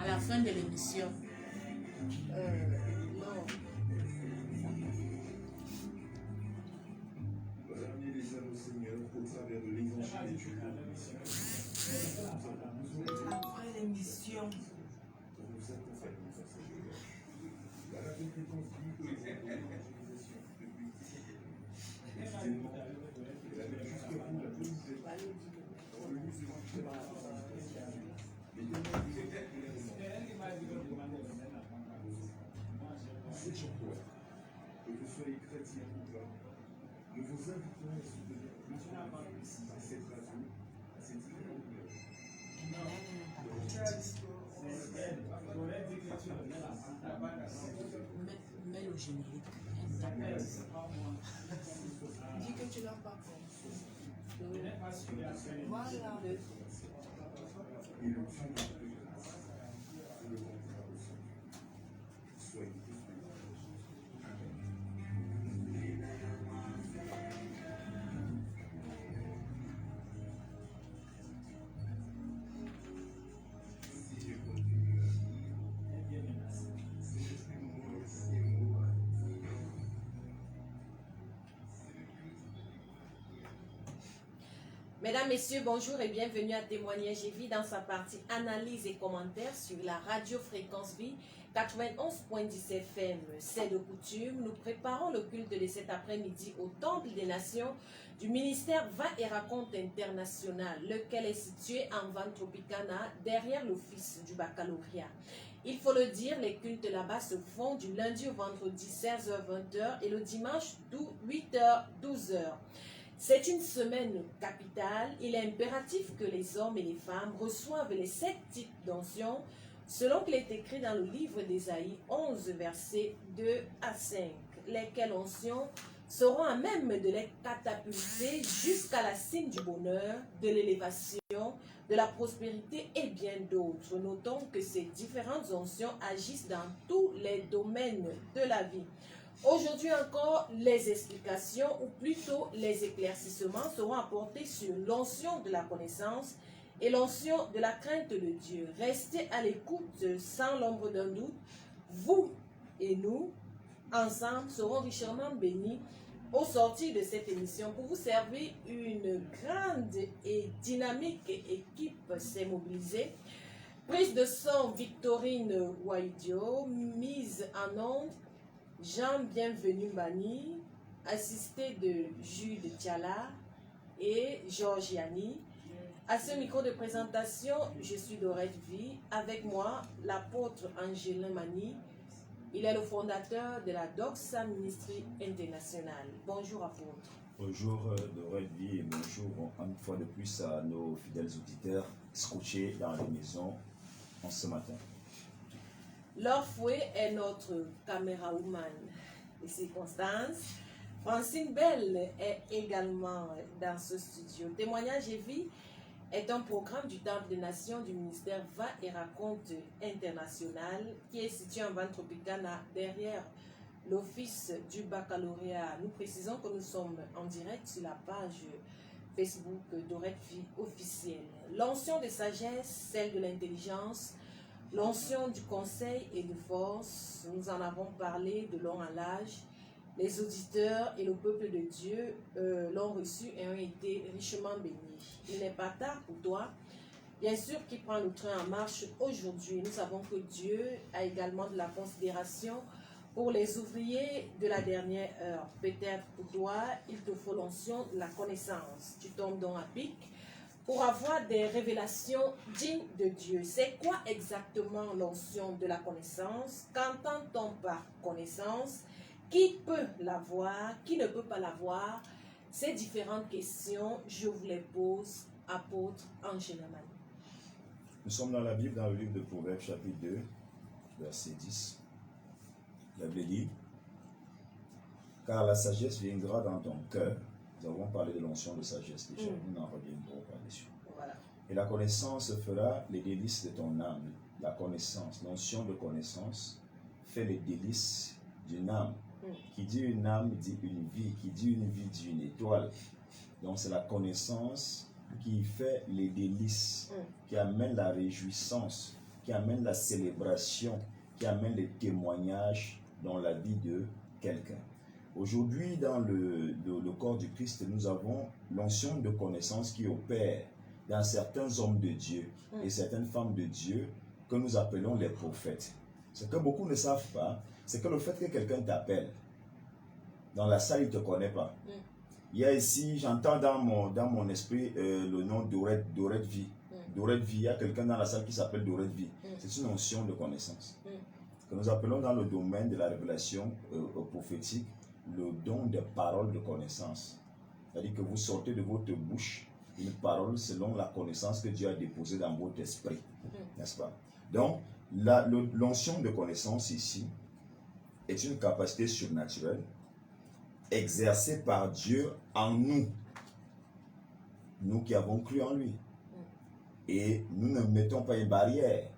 à la fin de l'émission. Non. Après l'émission. Que vous soyez chrétien ou pas, nous vous invitons à soutenir plus à cette radio, à cette Mets le générique. Dis que tu l'as pas fait. Voilà. et le Dieu de grâce, vous le rendra au centre. Soyez tous Mesdames, Messieurs, bonjour et bienvenue à Témoignage et Vie dans sa partie analyse et commentaires sur la radio Fréquence Vie 91.10 FM. C'est de coutume, nous préparons le culte de cet après-midi au Temple des Nations du ministère Va et Raconte International, lequel est situé en Van Tropicana, derrière l'office du baccalauréat. Il faut le dire, les cultes là-bas se font du lundi au vendredi 16h-20h et le dimanche 8h-12h. C'est une semaine capitale. Il est impératif que les hommes et les femmes reçoivent les 7 types d'onction selon qu'il est écrit dans le livre d'Ésaïe 11, versets 2 à 5, lesquelles oncions seront à même de les catapulter jusqu'à la cime du bonheur, de l'élévation, de la prospérité et bien d'autres. Notons que ces différentes oncions agissent dans tous les domaines de la vie. Aujourd'hui encore, les explications, ou plutôt les éclaircissements, seront apportés sur l'onction de la connaissance et l'onction de la crainte de Dieu. Restez à l'écoute sans l'ombre d'un doute. Vous et nous, ensemble, serons richement bénis au sortir de cette émission. Pour vous servir, une grande et dynamique équipe s'est mobilisée. Prise de son, Victorine Waidio, mise en onde, Jean Bienvenu Bani, assisté de Jude Tiala et Georgiani. À ce micro de présentation, je suis Dorette Vie. Avec moi, l'apôtre Angelin Mani. Il est le fondateur de la Doxa Ministry International. Bonjour apôtre. Bonjour Dorette Vie et bonjour une fois de plus à nos fidèles auditeurs scotchés dans les maisons en ce matin. Laure Fouet est notre caméra-woman de circonstances. Francine Bell est également dans ce studio. Témoignage et Vie est un programme du Temple des Nations du ministère Va et Raconte International qui est situé en Van Tropicana derrière l'office du baccalauréat. Nous précisons que nous sommes en direct sur la page Facebook Dorette Vie officielle. L'onction de sagesse, celle de l'intelligence, l'onction du conseil et de force, nous en avons parlé de long en large. Les auditeurs et le peuple de Dieu l'ont reçu et ont été richement bénis. Il n'est pas tard pour toi, bien sûr, qui prend le train en marche aujourd'hui. Nous savons que Dieu a également de la considération pour les ouvriers de la dernière heure. Peut-être pour toi, il te faut l'onction de la connaissance. Tu tombes dans un pic pour avoir des révélations dignes de Dieu. C'est quoi exactement l'onction de la connaissance? Qu'entend-on par connaissance? Qui peut l'avoir? Qui ne peut pas l'avoir? Ces différentes questions, je vous les pose, apôtre Angela Mani. Nous sommes dans la Bible, dans le livre de Proverbes, chapitre 2, verset 10. La Bible dit, « Car la sagesse viendra dans ton cœur. » Nous avons parlé de l'onction de sagesse déjà, nous n'en reviendrons pas dessus. Voilà. Et la connaissance fera les délices de ton âme. La connaissance, l'onction de connaissance, fait les délices d'une âme. Qui dit une âme dit une vie, qui dit une vie dit une étoile. Donc c'est la connaissance qui fait les délices, qui amène la réjouissance, qui amène la célébration, qui amène les témoignages dans la vie de quelqu'un. Aujourd'hui, dans le corps du Christ, nous avons l'onction de connaissance qui opère dans certains hommes de Dieu et certaines femmes de Dieu que nous appelons les prophètes. Ce que beaucoup ne savent pas, c'est que le fait que quelqu'un t'appelle, dans la salle, il ne te connaît pas. Il y a ici, j'entends dans mon esprit le nom Dorette Vie. Dorette Vie, il y a quelqu'un dans la salle qui s'appelle Dorette Vie. C'est une notion de connaissance. Que nous appelons dans le domaine de la révélation prophétique le don des paroles de connaissance. C'est-à-dire que vous sortez de votre bouche une parole selon la connaissance que Dieu a déposée dans votre esprit. N'est-ce pas? Donc, l'onction de connaissance ici est une capacité surnaturelle exercée par Dieu en nous. Nous qui avons cru en lui. Et nous ne mettons pas une barrière.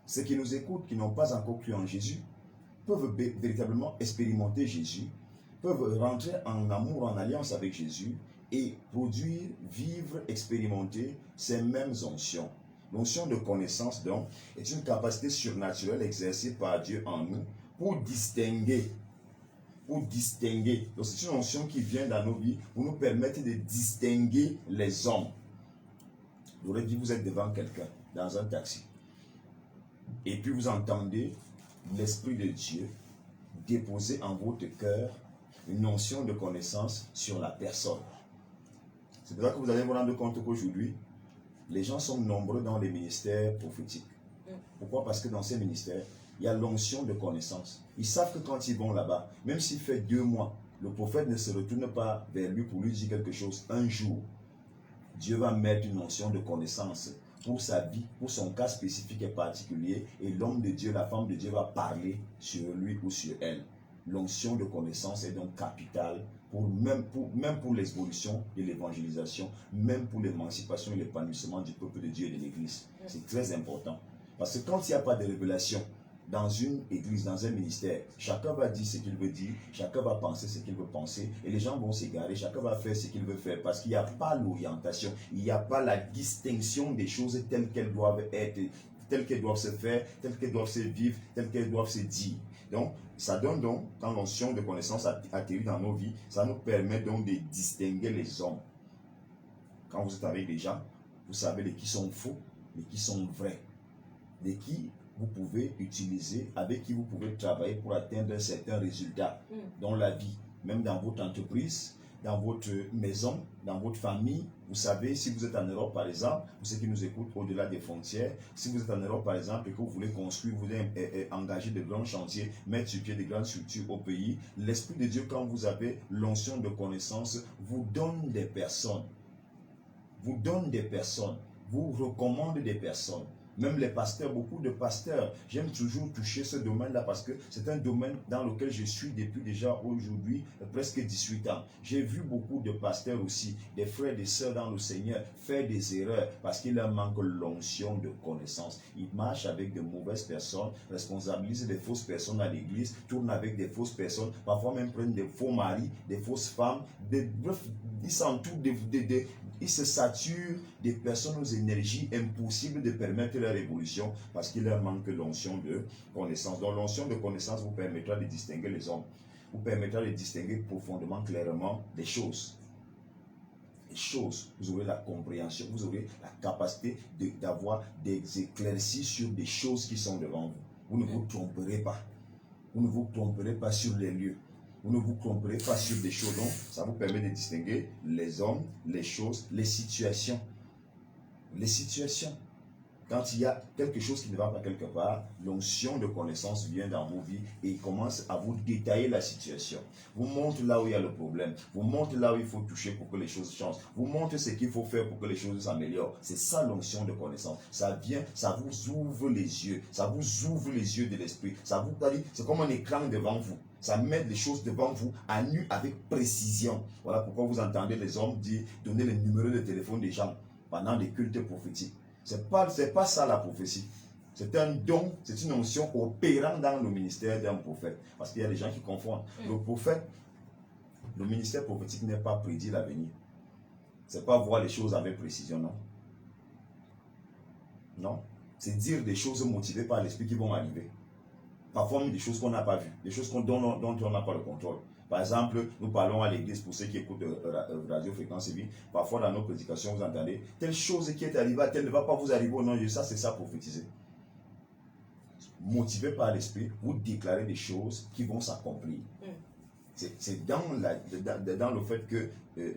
Ceux qui nous écoutent, qui n'ont pas encore cru en Jésus, peuvent véritablement expérimenter Jésus, peuvent rentrer en amour, en alliance avec Jésus et produire, vivre, expérimenter ces mêmes onctions. L'onction de connaissance, donc, est une capacité surnaturelle exercée par Dieu en nous pour distinguer. Donc, c'est une onction qui vient dans nos vies pour nous permettre de distinguer les hommes. Vous aurez dit, vous êtes devant quelqu'un, dans un taxi. Et puis vous entendez l'Esprit de Dieu déposer en votre cœur une notion de connaissance sur la personne. C'est pour ça que vous allez vous rendre compte qu'aujourd'hui, les gens sont nombreux dans les ministères prophétiques. Pourquoi? Parce que dans ces ministères, il y a l'onction de connaissance. Ils savent que quand ils vont là-bas, même s'il fait 2 mois, le prophète ne se retourne pas vers lui pour lui dire quelque chose. Un jour, Dieu va mettre une notion de connaissance pour sa vie, pour son cas spécifique et particulier, et l'homme de Dieu, la femme de Dieu va parler sur lui ou sur elle. L'onction de connaissance est donc capitale, même pour l'évolution de l'évangélisation, même pour l'émancipation et l'épanouissement du peuple de Dieu et de l'Église. C'est très important. Parce que quand il n'y a pas de révélation dans une église, dans un ministère, chacun va dire ce qu'il veut dire, chacun va penser ce qu'il veut penser, et les gens vont s'égarer, chacun va faire ce qu'il veut faire, parce qu'il n'y a pas l'orientation, il n'y a pas la distinction des choses telles qu'elles doivent être, telles qu'elles doivent se faire, telles qu'elles doivent se vivre, telles qu'elles doivent se dire. Donc, ça donne donc, quand l'onction de connaissance atterrit dans nos vies, ça nous permet donc de distinguer les hommes. Quand vous êtes avec des gens, vous savez de qui sont faux, de qui sont vrais, de qui vous pouvez utiliser, avec qui vous pouvez travailler pour atteindre un certain résultat dans la vie, même dans votre entreprise, dans votre maison, dans votre famille. Vous savez, si vous êtes en Europe par exemple, pour ceux qui nous écoutent au-delà des frontières, si vous êtes en Europe par exemple et que vous voulez construire, vous voulez engager de grands chantiers, mettre sur pied de grandes structures au pays, l'Esprit de Dieu, quand vous avez l'onction de connaissance, vous donne des personnes. Vous donne des personnes. Vous recommande des personnes. Même les pasteurs, beaucoup de pasteurs, j'aime toujours toucher ce domaine-là parce que c'est un domaine dans lequel je suis depuis déjà aujourd'hui presque 18 ans. J'ai vu beaucoup de pasteurs aussi, des frères et des sœurs dans le Seigneur, faire des erreurs parce qu'il leur manque l'onction de connaissance. Ils marchent avec de mauvaises personnes, responsabilisent des fausses personnes à l'église, tournent avec des fausses personnes, parfois même prennent des faux maris, des fausses femmes, bref, ils s'entourent ils se saturent des personnes aux énergies impossibles de permettre leur évolution parce qu'il leur manque l'onction de connaissance. Donc l'onction de connaissance vous permettra de distinguer les hommes, vous permettra de distinguer profondément, clairement des choses. Les choses, vous aurez la compréhension, vous aurez la capacité d'avoir des éclaircies sur des choses qui sont devant vous. Vous ne vous tromperez pas. Vous ne vous tromperez pas sur les lieux. Vous ne vous tromperez pas sur des choses. Donc, ça vous permet de distinguer les hommes, les choses, les situations. Les situations. Quand il y a quelque chose qui ne va pas quelque part, l'onction de connaissance vient dans vos vies et il commence à vous détailler la situation. Vous montre là où il y a le problème. Vous montre là où il faut toucher pour que les choses changent. Vous montre ce qu'il faut faire pour que les choses s'améliorent. C'est ça l'onction de connaissance. Ça vient, ça vous ouvre les yeux. Ça vous ouvre les yeux de l'esprit. Ça vous dit, c'est comme un écran devant vous. Ça met les choses devant vous à nu avec précision. Voilà pourquoi vous entendez les hommes dire, donner les numéros de téléphone des gens pendant des cultes prophétiques. C'est pas ça la prophétie. C'est un don, c'est une onction opérant dans le ministère d'un prophète. Parce qu'il y a des gens qui confondent. Le prophète, le ministère prophétique n'est pas prédire l'avenir. C'est pas voir les choses avec précision, non. Non. C'est dire des choses motivées par l'esprit qui vont arriver. Parfois même des choses qu'on n'a pas vues, des choses dont on n'a pas le contrôle. Par exemple, nous parlons à l'église, pour ceux qui écoutent Radio Fréquence Vie, parfois dans nos prédications, vous entendez, telle chose qui est arrivée, telle ne va pas vous arriver au nom de Dieu. Ça, c'est ça prophétiser. Motivé par l'esprit, vous déclarez des choses qui vont s'accomplir. C'est dans le fait que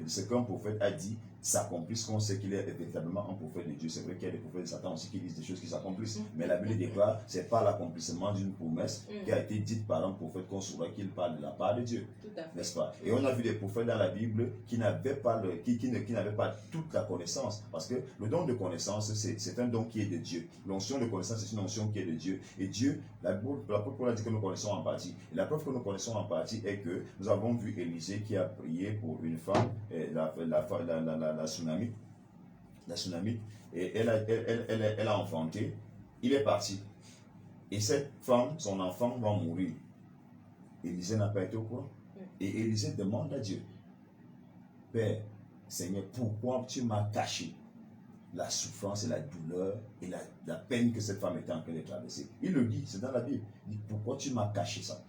ce qu'un prophète a dit s'accomplisse qu'on sait qu'il est véritablement un prophète de Dieu. C'est vrai qu'il y a des prophètes de Satan aussi qui disent des choses qui s'accomplissent. Mais la Bible déclare, c'est pas l'accomplissement d'une promesse qui a été dite par un prophète qu'on saura qu'il parle de la part de Dieu. N'est-ce pas? Et on a vu des prophètes dans la Bible qui n'avaient pas, n'avaient pas toute la connaissance. Parce que le don de connaissance, c'est un don qui est de Dieu. L'onction de connaissance, c'est une onction qui est de Dieu. Et Dieu, la preuve qu'on a dit que nous connaissons en partie. Et la preuve que nous connaissons en partie est que nous avons vu Élisée qui a prié pour une femme, la tsunami, et elle a enfanté. Il est parti. Et cette femme, son enfant va mourir. Élisée n'a pas été au courant. Et Élisée demande à Dieu, Père, Seigneur, pourquoi tu m'as caché la souffrance et la douleur et la peine que cette femme était en train de traverser? Il le dit, c'est dans la Bible. Il dit, pourquoi tu m'as caché ça?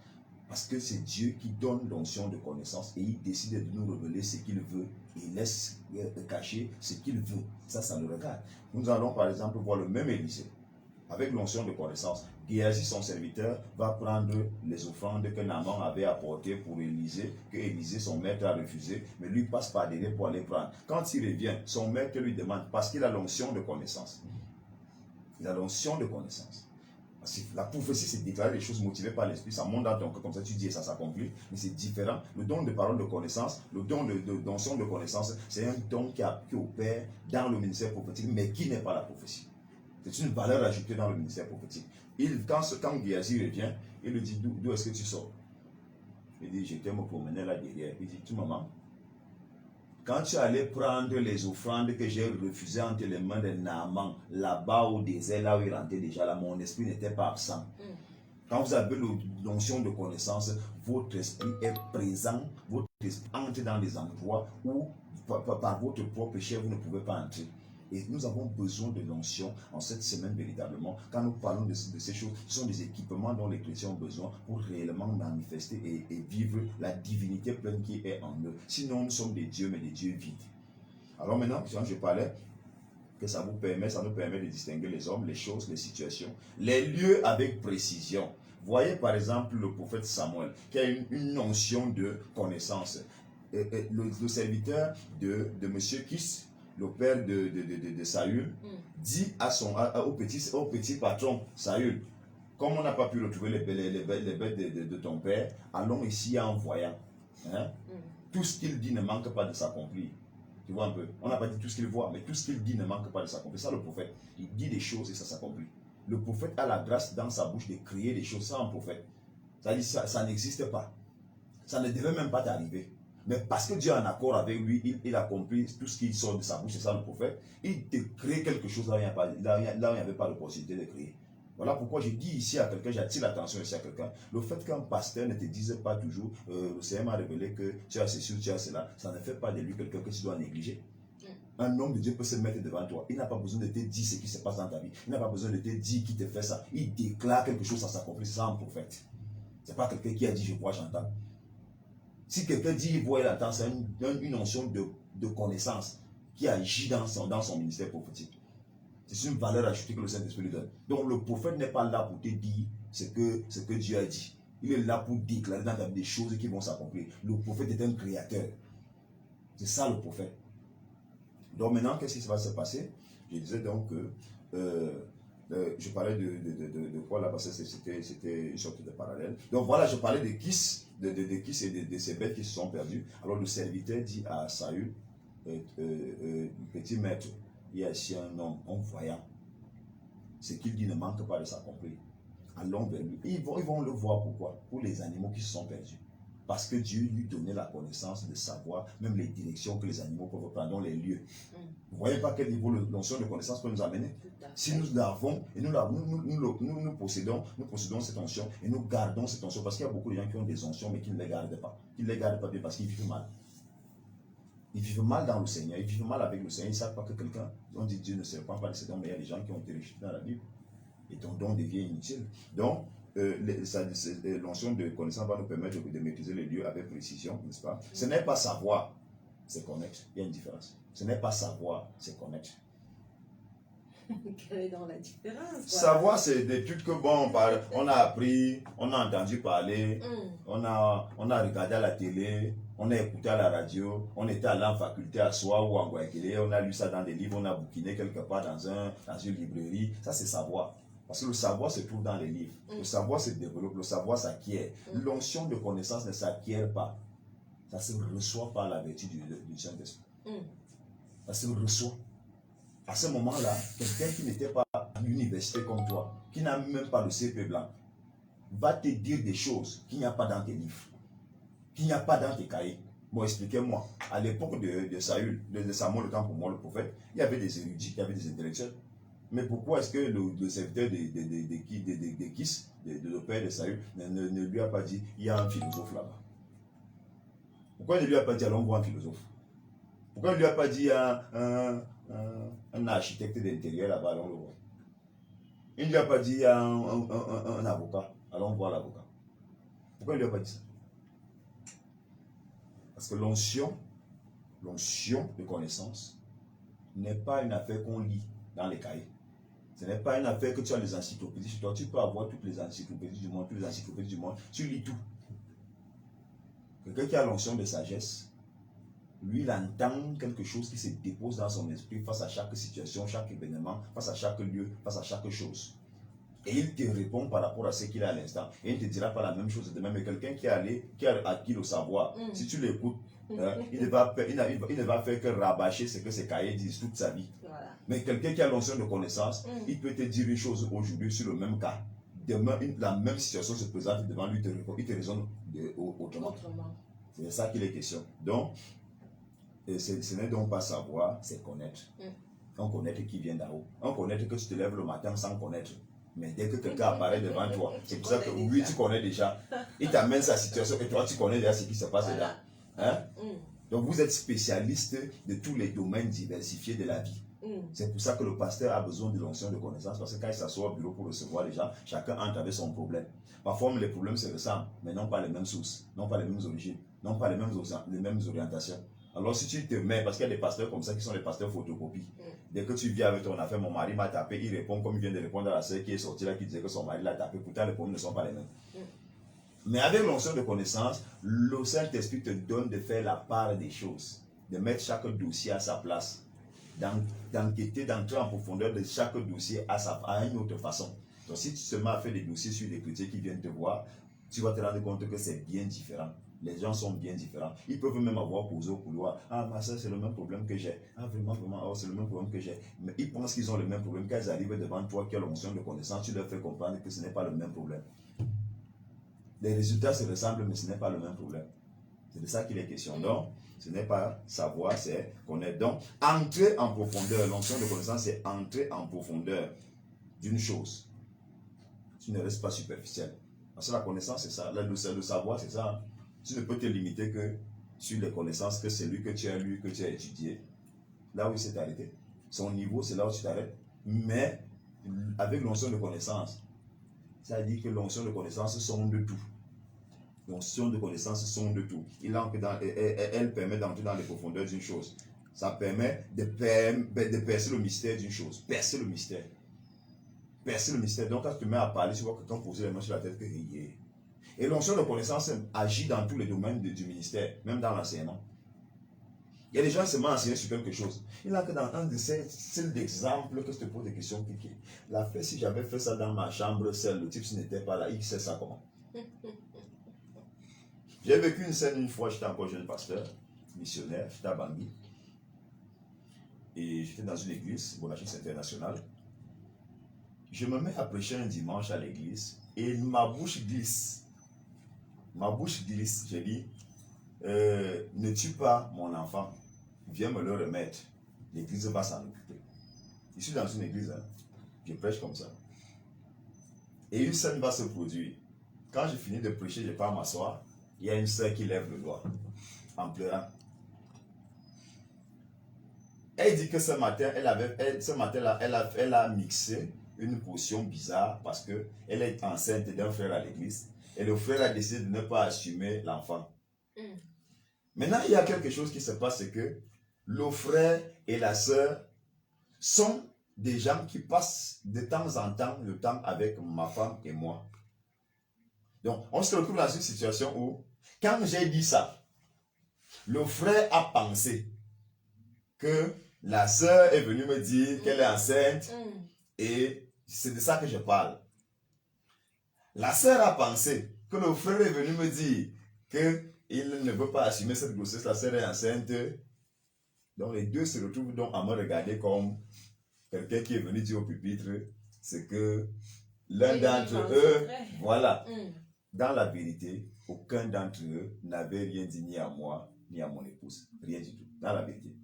Parce que c'est Dieu qui donne l'onction de connaissance et il décide de nous révéler ce qu'il veut et laisse cacher ce qu'il veut. Ça le regarde. Nous allons par exemple voir le même Élisée avec l'onction de connaissance. Géasi, son serviteur, va prendre les offrandes que Naaman avait apportées pour Élisée, que Élisée, son maître, a refusé, mais lui passe par derrière pour aller prendre. Quand il revient, son maître lui demande, parce qu'il a l'onction de connaissance. Il a l'onction de connaissance. Parce que la prophétie, c'est déclarer des choses motivées par l'esprit, ça monte dans ton cœur, comme ça tu dis et ça s'accomplit, mais c'est différent. Le don de parole de connaissance, le don d'onction de connaissance, c'est un don qui opère dans le ministère prophétique, mais qui n'est pas la prophétie. C'est une valeur ajoutée dans le ministère prophétique. Quand Géasi revient, il lui dit, d'où est-ce que tu sors? Il dit, j'étais me promener là derrière. Il dit, tu maman, quand tu allais prendre les offrandes que j'ai refusées entre les mains de Naaman, là-bas au désert, là où il rentrait déjà, là, mon esprit n'était pas absent. Quand vous avez l'onction de connaissance, votre esprit est présent, votre esprit entre dans des endroits où, par votre propre chair, vous ne pouvez pas entrer. Et nous avons besoin de l'onction en cette semaine véritablement. Quand nous parlons de ces choses, ce sont des équipements dont les chrétiens ont besoin pour réellement manifester et vivre la divinité pleine qui est en eux. Sinon, nous sommes des dieux, mais des dieux vides. Alors maintenant, quand je parlais, que ça nous permet de distinguer les hommes, les choses, les situations, les lieux avec précision. Voyez par exemple le prophète Samuel, qui a une notion de connaissance. Le serviteur de monsieur Kis, le père de Saül, dit au petit patron, Saül, comme on n'a pas pu retrouver les bêtes de ton père, allons ici en voyant. Tout ce qu'il dit ne manque pas de s'accomplir. Tu vois un peu? On n'a pas dit tout ce qu'il voit, mais tout ce qu'il dit ne manque pas de s'accomplir. Ça, le prophète, il dit des choses et ça s'accomplit. Le prophète a la grâce dans sa bouche de créer des choses. Ça, un prophète. Ça n'existe pas. Ça ne devait même pas t'arriver. Mais parce que Dieu est en accord avec lui, il accomplit tout ce qui sort de sa bouche, c'est ça le prophète. Il te crée quelque chose là où il n'y avait pas de possibilité de créer. Voilà pourquoi je dis ici à quelqu'un, j'attire l'attention ici à quelqu'un. Le fait qu'un pasteur ne te dise pas toujours, le Seigneur m'a révélé que tu as ceci ou tu as cela, ça ne fait pas de lui quelqu'un que tu dois négliger. Un homme de Dieu peut se mettre devant toi. Il n'a pas besoin de te dire ce qui se passe dans ta vie. Il n'a pas besoin de te dire qui te fait ça. Il déclare quelque chose, ça s'accomplit. C'est ça un prophète. Ce n'est pas quelqu'un qui a dit je vois, j'entends. Si quelqu'un dit il voit, il entend, c'est une notion de connaissance qui agit dans son ministère prophétique. C'est une valeur ajoutée que le Saint-Esprit lui donne. Donc le prophète n'est pas là pour te dire ce que Dieu a dit. Il est là pour déclarer dans ta vie des choses qui vont s'accomplir. Le prophète est un créateur. C'est ça le prophète. Donc maintenant, qu'est-ce qui va se passer? Je disais donc que je parlais de quoi là, parce que c'était une sorte de parallèle. Donc voilà, je parlais de Kis, de Kis et de ces bêtes qui se sont perdues. Alors le serviteur dit à Saül, petit maître, il y a ici un homme, en voyant. Ce qu'il dit ne manque pas de s'accomplir. Allons vers lui. Et ils vont le voir pourquoi? Pour les animaux qui se sont perdus. Parce que Dieu lui donnait la connaissance de savoir même les directions que les animaux peuvent prendre, dans les lieux. Vous ne voyez pas quel niveau de notion de connaissance peut nous amener? Si nous l'avons et nous possédons cette onction et nous gardons cette onction, parce qu'il y a beaucoup de gens qui ont des oncions mais qui ne les gardent pas. Ils ne les gardent pas bien parce qu'ils vivent mal. Ils vivent mal dans le Seigneur, ils vivent mal avec le Seigneur. Ils ne savent pas que quelqu'un, on dit Dieu ne se répand pas de ses dons, mais il y a des gens qui ont été rejetés dans la Bible. don devient inutile. Donc, l'onction de connaissance va nous permettre de maîtriser les lieux avec précision, n'est-ce pas? Ce n'est pas savoir, c'est connaître. Il y a une différence. Ce n'est pas savoir, c'est connaître. Quelle est donc la différence? Quoi? Savoir, c'est des trucs que, bon, on a appris, on a entendu parler, on a regardé à la télé, on a écouté à la radio, on était allé en faculté à soi ou en Guayaquil, on a lu ça dans des livres, on a bouquiné quelque part dans une librairie. Ça, c'est savoir. Parce que le savoir se trouve dans les livres. Le savoir se développe, le savoir s'acquiert. L'onction de connaissance ne s'acquiert pas. Ça se reçoit par la vertu du Saint-Esprit. Ça se reçoit. À ce moment-là, quelqu'un qui n'était pas à l'université comme toi, qui n'a même pas le CP blanc, va te dire des choses qu'il n'y a pas dans tes livres, qu'il n'y a pas dans tes cahiers. Bon, expliquez-moi. À l'époque de Saül, de Samuel, le temps pour moi, le prophète, il y avait des érudits, il y avait des intellectuels. Mais pourquoi est-ce que le serviteur de Kis, le père de Saül, ne lui a pas dit, il y a un philosophe là-bas? Pourquoi il ne lui a pas dit, allons voir un philosophe? Pourquoi il ne lui a pas dit un architecte d'intérieur là-bas, allons le voir? Il ne lui a pas dit un avocat, allons voir l'avocat. Pourquoi il ne lui a pas dit ça? Parce que l'onction de connaissance n'est pas une affaire qu'on lit dans les cahiers. Ce n'est pas une affaire que tu as les encyclopédies sur toi. Tu peux avoir toutes les encyclopédies du monde, tu lis tout. Quelqu'un qui a l'onction de sagesse, lui, il entend quelque chose qui se dépose dans son esprit face à chaque situation, chaque événement, face à chaque lieu, face à chaque chose. Et il te répond par rapport à ce qu'il a à l'instant. Et il ne te dira pas la même chose de même. Mais quelqu'un qui a acquis le savoir, si tu l'écoutes, il ne va faire que rabâcher ce que ses cahiers disent toute sa vie. Voilà. Mais quelqu'un qui a l'onction de connaissance, il peut te dire une chose aujourd'hui sur le même cas. Demain, la même situation se présente devant lui, il te raisonne autrement. C'est de ça qu'il est question. Donc, ce n'est donc pas savoir, c'est connaître. On connaît qui vient d'en-haut. On connaît que tu te lèves le matin sans connaître. Mais dès que quelqu'un apparaît devant toi, c'est pour ça que oui, tu connais déjà. Il t'amène sa situation et toi, tu connais déjà ce qui se passe là. Hein? Donc, vous êtes spécialiste de tous les domaines diversifiés de la vie. C'est pour ça que le pasteur a besoin de l'onction de connaissance, parce que quand il s'assoit au bureau pour recevoir les gens, chacun entre avec son problème. Parfois, les problèmes se ressemblent, mais non pas les mêmes sources, non pas les mêmes origines, non pas les mêmes orientations. Alors, si tu te mets, parce qu'il y a des pasteurs comme ça qui sont des pasteurs photocopies. Dès que tu viens avec ton affaire, mon mari m'a tapé, il répond comme il vient de répondre à la sœur qui est sortie là, qui disait que son mari l'a tapé. Pourtant, les problèmes ne sont pas les mêmes. Mais avec l'onction de connaissance, le Saint-Esprit te donne de faire la part des choses, de mettre chaque dossier à sa place, d'enquêter, d'entrer en profondeur de chaque dossier à une autre façon. Donc, si tu te mets à faire des dossiers sur des chrétiens qui viennent te voir, tu vas te rendre compte que c'est bien différent. Les gens sont bien différents. Ils peuvent même avoir posé au couloir. Ah, ma soeur, c'est le même problème que j'ai. Ah, vraiment, oh, c'est le même problème que j'ai. Mais ils pensent qu'ils ont le même problème. Quand ils arrivent devant toi, qui a l'onction de connaissance, tu leur fais comprendre que ce n'est pas le même problème. Les résultats se ressemblent, mais ce n'est pas le même problème. C'est de ça qu'il est question. Donc, ce n'est pas savoir, c'est connaître. Donc, entrer en profondeur. L'onction de connaissance, c'est entrer en profondeur d'une chose. Tu ne restes pas superficiel. Parce que la connaissance, c'est ça. Le savoir, c'est ça. Tu ne peux te limiter que sur les connaissances que c'est lui que tu as lu, que tu as étudié. Là où il s'est arrêté. Son niveau, c'est là où tu t'arrêtes. Mais avec l'onction de connaissance, ça dit que l'onction de connaissance sonde tout. L'onction de connaissance sonde tout. Elle permet d'entrer dans les profondeurs d'une chose. Ça permet de percer le mystère d'une chose. Percer le mystère. Percer le mystère. Donc quand tu te mets à parler, tu vois quelqu'un poser les mains sur la tête que rier. Et l'onction de connaissance agit dans tous les domaines du ministère, même dans l'enseignement. Il y a des gens qui se mettent à enseigner sur quelque chose. Il n'y a que dans un de ces styles d'exemple que je te pose des questions piquées. La fait, si j'avais fait ça dans ma chambre seul, le type n'était pas là, il sait ça comment. J'ai vécu une scène une fois, j'étais encore jeune pasteur, missionnaire, j'étais à Bangui. Et j'étais dans une église, Bonachis International. Je me mets à prêcher un dimanche à l'église et ma bouche glisse. Ma bouche glisse. J'ai dit, ne tue pas mon enfant, viens me le remettre. L'église va s'en occuper. Je suis dans une église, hein. Je prêche comme ça. Et une scène va se produire. Quand je finis de prêcher, je pars m'asseoir. Il y a une sœur qui lève le doigt, en pleurant. Elle dit que ce matin, elle a mixé une position bizarre parce qu'elle est enceinte d'un frère à l'église et le frère a décidé de ne pas assumer l'enfant. Maintenant, il y a quelque chose qui se passe, c'est que le frère et la sœur sont des gens qui passent de temps en temps le temps avec ma femme et moi. Donc, on se retrouve dans une situation où, quand j'ai dit ça, le frère a pensé que la sœur est venue me dire qu'elle est enceinte et c'est de ça que je parle. La sœur a pensé que le frère est venu me dire qu'il ne veut pas assumer cette grossesse, la sœur est enceinte. Donc les deux se retrouvent donc à me regarder comme quelqu'un qui est venu dire au pupitre, c'est que l'un d'entre eux, voilà. Dans la vérité, aucun d'entre eux n'avait rien dit ni à moi, ni à mon épouse. Rien du tout. Dans la vérité.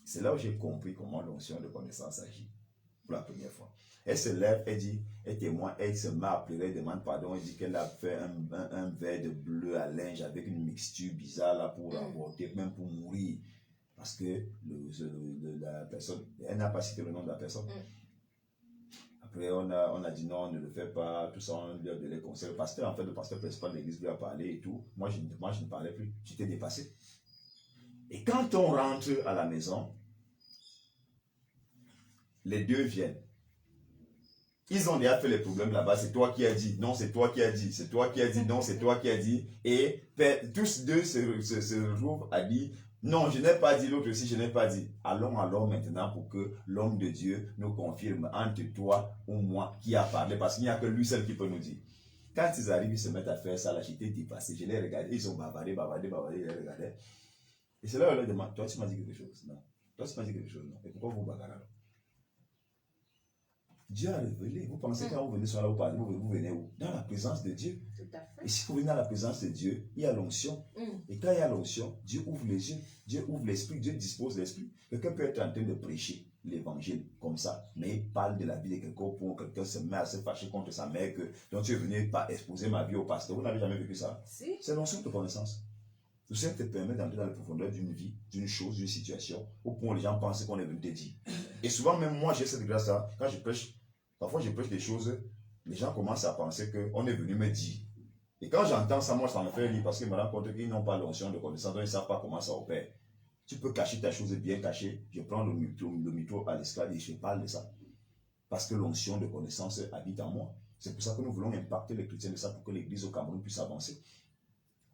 C'est là où j'ai compris comment l'onction de connaissance agit. Pour la première fois. Elle se lève, elle dit, elle témoigne, elle se met à pleurer, elle demande pardon, elle dit qu'elle a fait un verre de bleu à linge avec une mixture bizarre là pour avorter, même pour mourir. Parce que la personne, elle n'a pas cité le nom de la personne. Après, on a dit non, ne le fais pas, tout ça, on lui a donné conseil. Le pasteur, en fait, le pasteur principal de l'église lui a parlé et tout. Moi, je ne parlais plus, j'étais dépassé. Et quand on rentre à la maison, les deux viennent. Ils ont déjà fait les problèmes là-bas. C'est toi qui as dit. Non, c'est toi qui as dit. C'est toi qui as dit. Non, c'est toi qui as dit. Et tous deux se retrouvent à dire, non, je n'ai pas dit, l'autre aussi, je n'ai pas dit. Allons alors maintenant pour que l'homme de Dieu nous confirme entre toi ou moi qui a parlé. Parce qu'il n'y a que lui seul qui peut nous dire. Quand ils arrivent, ils se mettent à faire ça. Là, j'étais dépassé. Je les regardais. Ils ont bavardé. Je les regardais. Et c'est là où je leur demande, toi, tu m'as dit quelque chose? Non. Toi, tu m'as dit quelque chose? Non. Et pourquoi vous bagarrez alors? Dieu a révélé. Vous pensez quand vous venez sur là, vous venez où? Dans la présence de Dieu. Tout à fait. Et si vous venez dans la présence de Dieu, il y a l'onction. Et quand il y a l'onction, Dieu ouvre les yeux, Dieu ouvre l'esprit, Dieu dispose l'esprit. Quelqu'un peut être en train de prêcher l'évangile comme ça, mais il parle de la vie de quelqu'un pour quelqu'un se met à se fâcher contre sa mère, donc tu es venu pas exposer ma vie au pasteur. Vous n'avez jamais vécu ça? Si. C'est l'onction de connaissance. Le Seigneur te permet d'entrer dans la profondeur d'une vie, d'une chose, d'une situation, au point où les gens pensent qu'on est venu te dire. Et souvent, même moi, j'ai cette grâce-là. Quand je prêche, parfois je prêche des choses, les gens commencent à penser qu'on est venu me dire. Et quand j'entends ça, moi, ça me fait rire parce que je me rends compte qu'ils n'ont pas l'onction de connaissance, donc ils ne savent pas comment ça opère. Tu peux cacher ta chose bien cachée. Je prends le micro à l'esclave et je parle de ça. Parce que l'onction de connaissance habite en moi. C'est pour ça que nous voulons impacter les chrétiens de ça pour que l'église au Cameroun puisse avancer.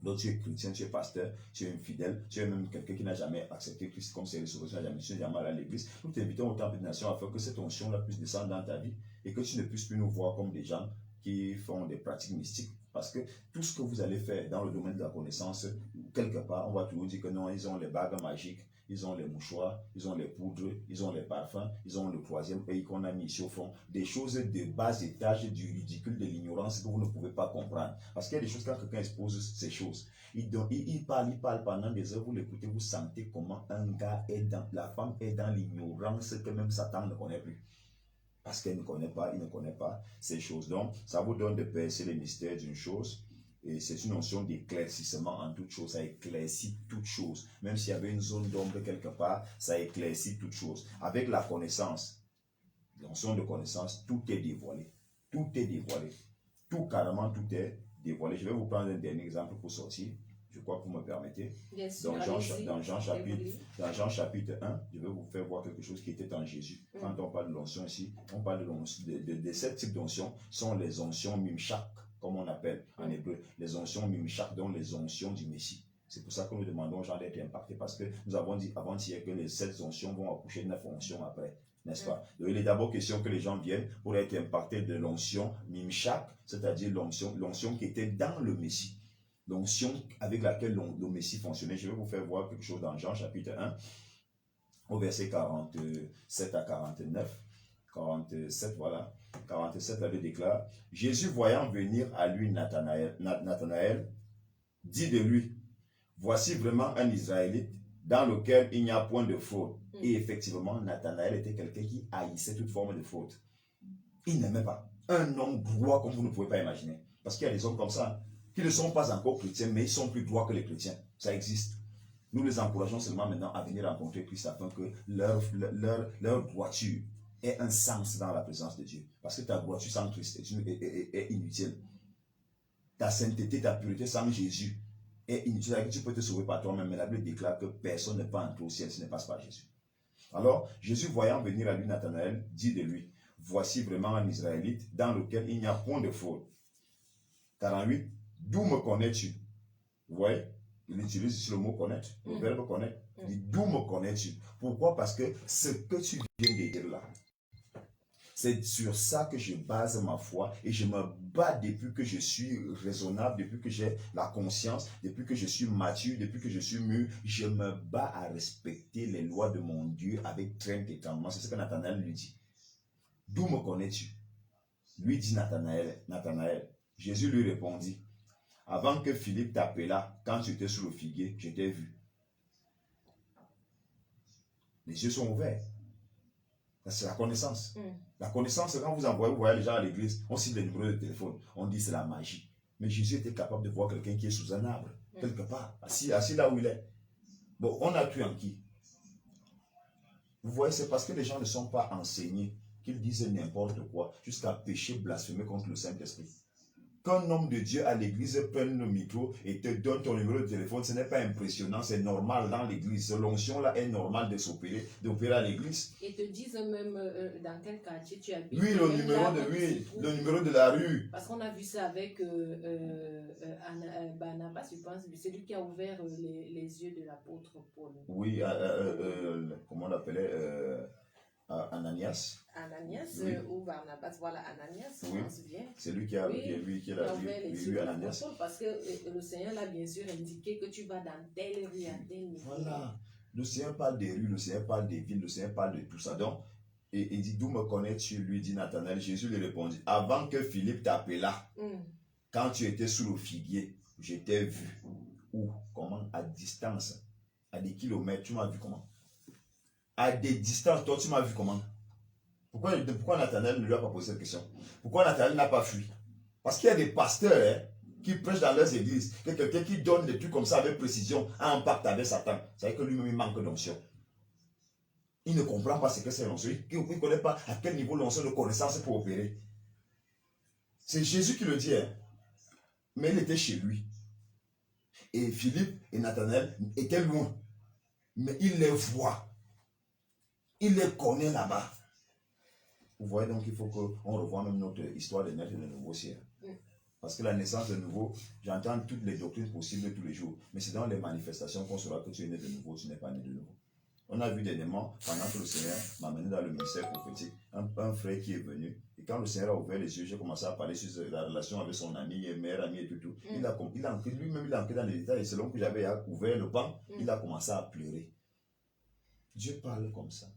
Donc tu es chrétien, tu es pasteur, tu es infidèle, tu es même quelqu'un qui n'a jamais accepté Christ comme c'est le sauveur, tu n'as jamais allé à l'église. Nous t'invitons au temple des nations afin que cette onction-là puisse descendre dans ta vie et que tu ne puisses plus nous voir comme des gens qui font des pratiques mystiques. Parce que tout ce que vous allez faire dans le domaine de la connaissance, quelque part, on va toujours dire que non, ils ont les bagues magiques, ils ont les mouchoirs, ils ont les poudres, ils ont les parfums, ils ont le troisième œil qu'on a mis ici au fond. Des choses de bas étage, du ridicule, de l'ignorance que vous ne pouvez pas comprendre. Parce qu'il y a des choses, quand quelqu'un expose ces choses, il parle pendant des heures, vous l'écoutez, vous sentez comment un gars la femme est dans l'ignorance que même Satan ne connaît plus. Parce qu'elle ne connaît pas, il ne connaît pas ces choses. Donc, ça vous donne de percer les mystères d'une chose. Et c'est une notion d'éclaircissement en toute chose. Ça éclaircit toute chose. Même s'il y avait une zone d'ombre quelque part, ça éclaircit toute chose. Avec la connaissance, la notion de connaissance, tout est dévoilé. Tout est dévoilé. Tout, carrément, tout est dévoilé. Je vais vous prendre un dernier exemple pour sortir. Je crois que vous me permettez. Bien sûr, Dans Jean chapitre 1, je vais vous faire voir quelque chose qui était en Jésus. Quand on parle de l'onction ici, on parle de 7 types d'onction. sont les onctions mimchak, comme on appelle en hébreu. Les onctions mimchak, donc les onctions du Messie. C'est pour ça que nous demandons aux gens d'être impactés, parce que nous avons dit avant-hier que les 7 onctions vont accoucher de 9 onctions après. N'est-ce pas? Donc, il est d'abord question que les gens viennent pour être impactés de l'onction mimchak, c'est-à-dire l'onction qui était dans le Messie. L'onction avec laquelle le Messie fonctionnait. Je vais vous faire voir quelque chose dans Jean chapitre 1, au verset 47 à 49. 47, voilà. 47, la Bible déclare, Jésus voyant venir à lui Nathanaël, dit de lui, voici vraiment un Israélite dans lequel il n'y a point de fraude. Et effectivement, Nathanaël était quelqu'un qui haïssait toute forme de fraude. Il n'aimait pas. Un homme droit comme vous ne pouvez pas imaginer. Parce qu'il y a des hommes comme ça, qui ne sont pas encore chrétiens, mais ils sont plus droits que les chrétiens. Ça existe. Nous les encourageons seulement maintenant à venir rencontrer Christ afin que leur droiture ait un sens dans la présence de Dieu. Parce que ta voiture sans Christ est inutile. Ta sainteté, ta pureté sans Jésus est inutile. Tu peux te sauver par toi-même, mais la Bible déclare que personne ne peut entrer au ciel si ne passe par Jésus. Alors, Jésus, voyant venir à lui Nathanaël, dit de lui, voici vraiment un Israélite dans lequel il n'y a point de fraude. 48, d'où me connais-tu? Vous voyez, il utilise ici le mot connaître, le verbe connaître. Il dit, d'où me connais-tu? Pourquoi? Parce que ce que tu viens de dire là, c'est sur ça que je base ma foi et je me bats depuis que je suis raisonnable, depuis que j'ai la conscience, depuis que je suis mature, depuis que je suis mûr, je me bats à respecter les lois de mon Dieu avec crainte et tremblement. C'est ce que Nathanaël lui dit. D'où me connais-tu? Lui dit Nathanaël. Jésus lui répondit, avant que Philippe t'appelât, quand tu étais sous le figuier, je t'ai vu. Les yeux sont ouverts. C'est la connaissance. La connaissance, quand vous voyez les gens à l'église, on cible les numéros de téléphone, on dit c'est la magie. Mais Jésus était capable de voir quelqu'un qui est sous un arbre, quelque part, assis là où il est. Bon, on a cru en qui? Vous voyez, c'est parce que les gens ne sont pas enseignés qu'ils disent n'importe quoi, jusqu'à pécher, blasphémer contre le Saint-Esprit. Qu'un homme de Dieu à l'église prenne le micro et te donne ton numéro de téléphone, ce n'est pas impressionnant, c'est normal dans l'église. L'onction là est normale d'opérer à l'église. Et te disent même dans quel quartier tu habites. Oui, le numéro de la rue. Parce qu'on a vu ça avec Barnabas, je pense, c'est lui qui a ouvert les yeux de l'apôtre Paul. Oui, comment on l'appelait Ananias. Ananias Oui. ou Barnabas, voilà, Ananias, Oui. on se souvient. C'est lui qui a Oui, qui a ouvert les yeux vu de Ananias. l'apôtre parce que le Seigneur l'a bien sûr indiqué que tu vas dans telle rue, à tel niveau. Voilà. Le Seigneur parle des rues, le Seigneur parle des villes, le Seigneur parle de tout ça. Donc, et il dit, d'où me connais-tu? Lui dit Nathanaël. Jésus lui répondit, avant que Philippe t'appelât, quand tu étais sous le figuier, je t'ai vu. Où? Comment? À distance. À des kilomètres. Tu m'as vu comment? À des distances, toi, tu m'as vu comment? Pourquoi Nathanaël ne lui a pas posé cette question? Pourquoi Nathanaël n'a pas fui? Parce qu'il y a des pasteurs qui prêchent dans leurs églises, que quelqu'un qui donne des trucs comme ça avec précision a un pacte avec Satan. Ça veut dire que lui-même il manque d'onction. Il ne comprend pas ce que c'est l'onction. Il ne connaît pas à quel niveau l'onction de connaissance peut opérer. C'est Jésus qui le dit. Mais il était chez lui. Et Philippe et Nathanaël étaient loin. Mais il les voit. Il les connaît là-bas. Vous voyez donc qu'il faut qu'on revoie même notre histoire de naître de nouveau ciel. Parce que la naissance de nouveau, j'entends toutes les doctrines possibles tous les jours. Mais c'est dans les manifestations qu'on saura que tu es né de nouveau, tu n'es pas né de nouveau. On a vu dernièrement, pendant que le Seigneur m'a mené dans le ministère prophétique, un frère qui est venu. Et quand le Seigneur a ouvert les yeux, j'ai commencé à parler sur la relation avec son ami, meilleur ami et tout. Lui-même, il a entré dans les détails. Et selon que j'avais ouvert le banc, il a commencé à pleurer. Dieu parle comme ça.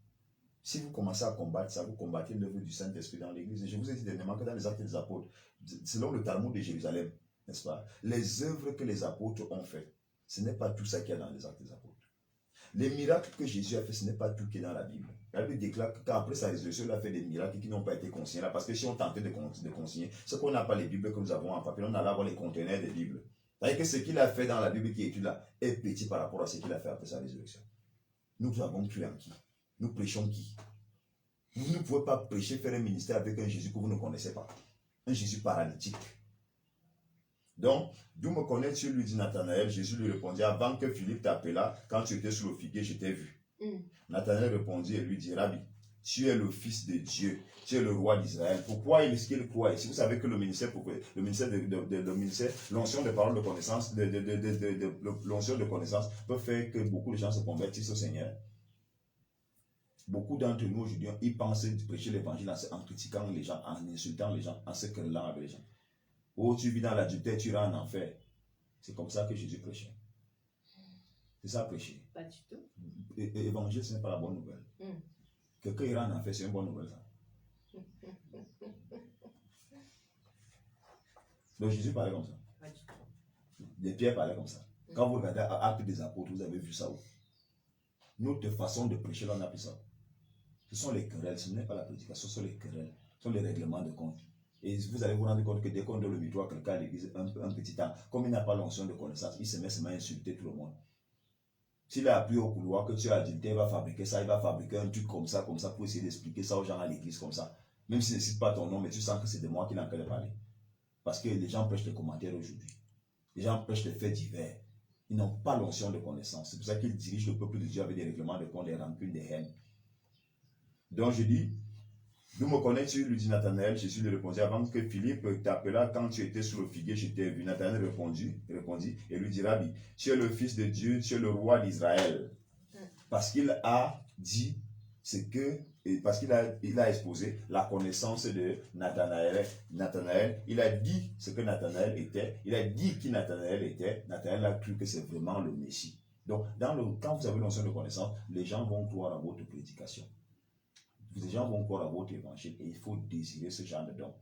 Si vous commencez à combattre ça, vous combattez l'œuvre du Saint-Esprit dans l'église. Et je vous ai dit dernièrement que dans les actes des apôtres, selon le Talmud de Jérusalem, n'est-ce pas, les œuvres que les apôtres ont faites, ce n'est pas tout ça qu'il y a dans les actes des apôtres. Les miracles que Jésus a fait, ce n'est pas tout qui est dans la Bible. La Bible déclare qu'après sa résurrection, il a fait des miracles qui n'ont pas été consignés là. Parce que si on tentait de consigner, ce qu'on n'a pas les Bibles que nous avons en papier, on allait avoir les conteneurs des Bibles. C'est-à-dire que ce qu'il a fait dans la Bible qui est étudiée là est petit par rapport à ce qu'il a fait après sa résurrection. Nous avons cru en qui? Nous prêchons qui? Vous ne pouvez pas prêcher, faire un ministère avec un Jésus que vous ne connaissez pas. Un Jésus paralytique. Donc, d'où me connais-tu, lui dit Nathanaël. Jésus lui répondit, avant que Philippe t'appelât, quand tu étais sous le figuier, je t'ai vu. Nathanaël répondit et lui dit, Rabbi, tu es le Fils de Dieu, tu es le roi d'Israël. Pourquoi est-ce qu'il croit? Et si vous savez que le ministère, l'onction de parole de connaissance, l'onction de connaissance peut faire que beaucoup de gens se convertissent au Seigneur. Beaucoup d'entre nous aujourd'hui, ils pensent prêcher l'évangile en critiquant les gens, en insultant les gens, en se querellant avec les gens. Oh, tu vis dans l'adultère, tu iras en enfer. C'est comme ça que Jésus prêchait. C'est ça prêcher. Pas du tout. Évangile, ce n'est pas la bonne nouvelle. Quelqu'un ira en enfer, c'est une bonne nouvelle, ça. Donc Jésus parlait comme ça. Pas du tout. Les Pierre parlaient comme ça. Quand vous regardez Actes des Apôtres, vous avez vu ça où? Notre façon de prêcher, là, on a appris ça. Ce sont les querelles, ce n'est pas la prédication, ce sont les querelles, ce sont les règlements de compte. Et vous allez vous rendre compte que dès qu'on donne le micro à quelqu'un à l'église un petit temps, comme il n'a pas l'onction de connaissance, il se met seulement à insulter tout le monde. S'il a appris au couloir que tu as adulté, il va fabriquer ça, il va fabriquer un truc comme ça, pour essayer d'expliquer ça aux gens à l'église comme ça. Même s'il ne cite pas ton nom, mais tu sens que c'est de moi qu'il est en train de parler. Parce que les gens prêchent les commentaires aujourd'hui. Les gens prêchent les faits divers. Ils n'ont pas l'onction de connaissance. C'est pour ça qu'ils dirigent le peuple de Dieu avec des règlements de compte, des rancunes, des haines. Donc je dis, d'où me connais-tu, lui dit Nathanaël. Jésus lui répondit, avant que Philippe t'appela, quand tu étais sous le figuier, je t'ai vu. Nathanaël répondit et lui dit, Rabbi, tu es le Fils de Dieu, tu es le roi d'Israël. Parce qu'il a dit ce que, parce qu'il a exposé la connaissance de Nathanaël. Nathanaël, il a dit ce que Nathanaël était, il a dit qui Nathanaël était. Nathanaël a cru que c'est vraiment le Messie. Donc, quand vous avez l'onction de connaissance, les gens vont croire à votre prédication. Les gens vont croire à votre évangile et il faut désirer ce genre de don.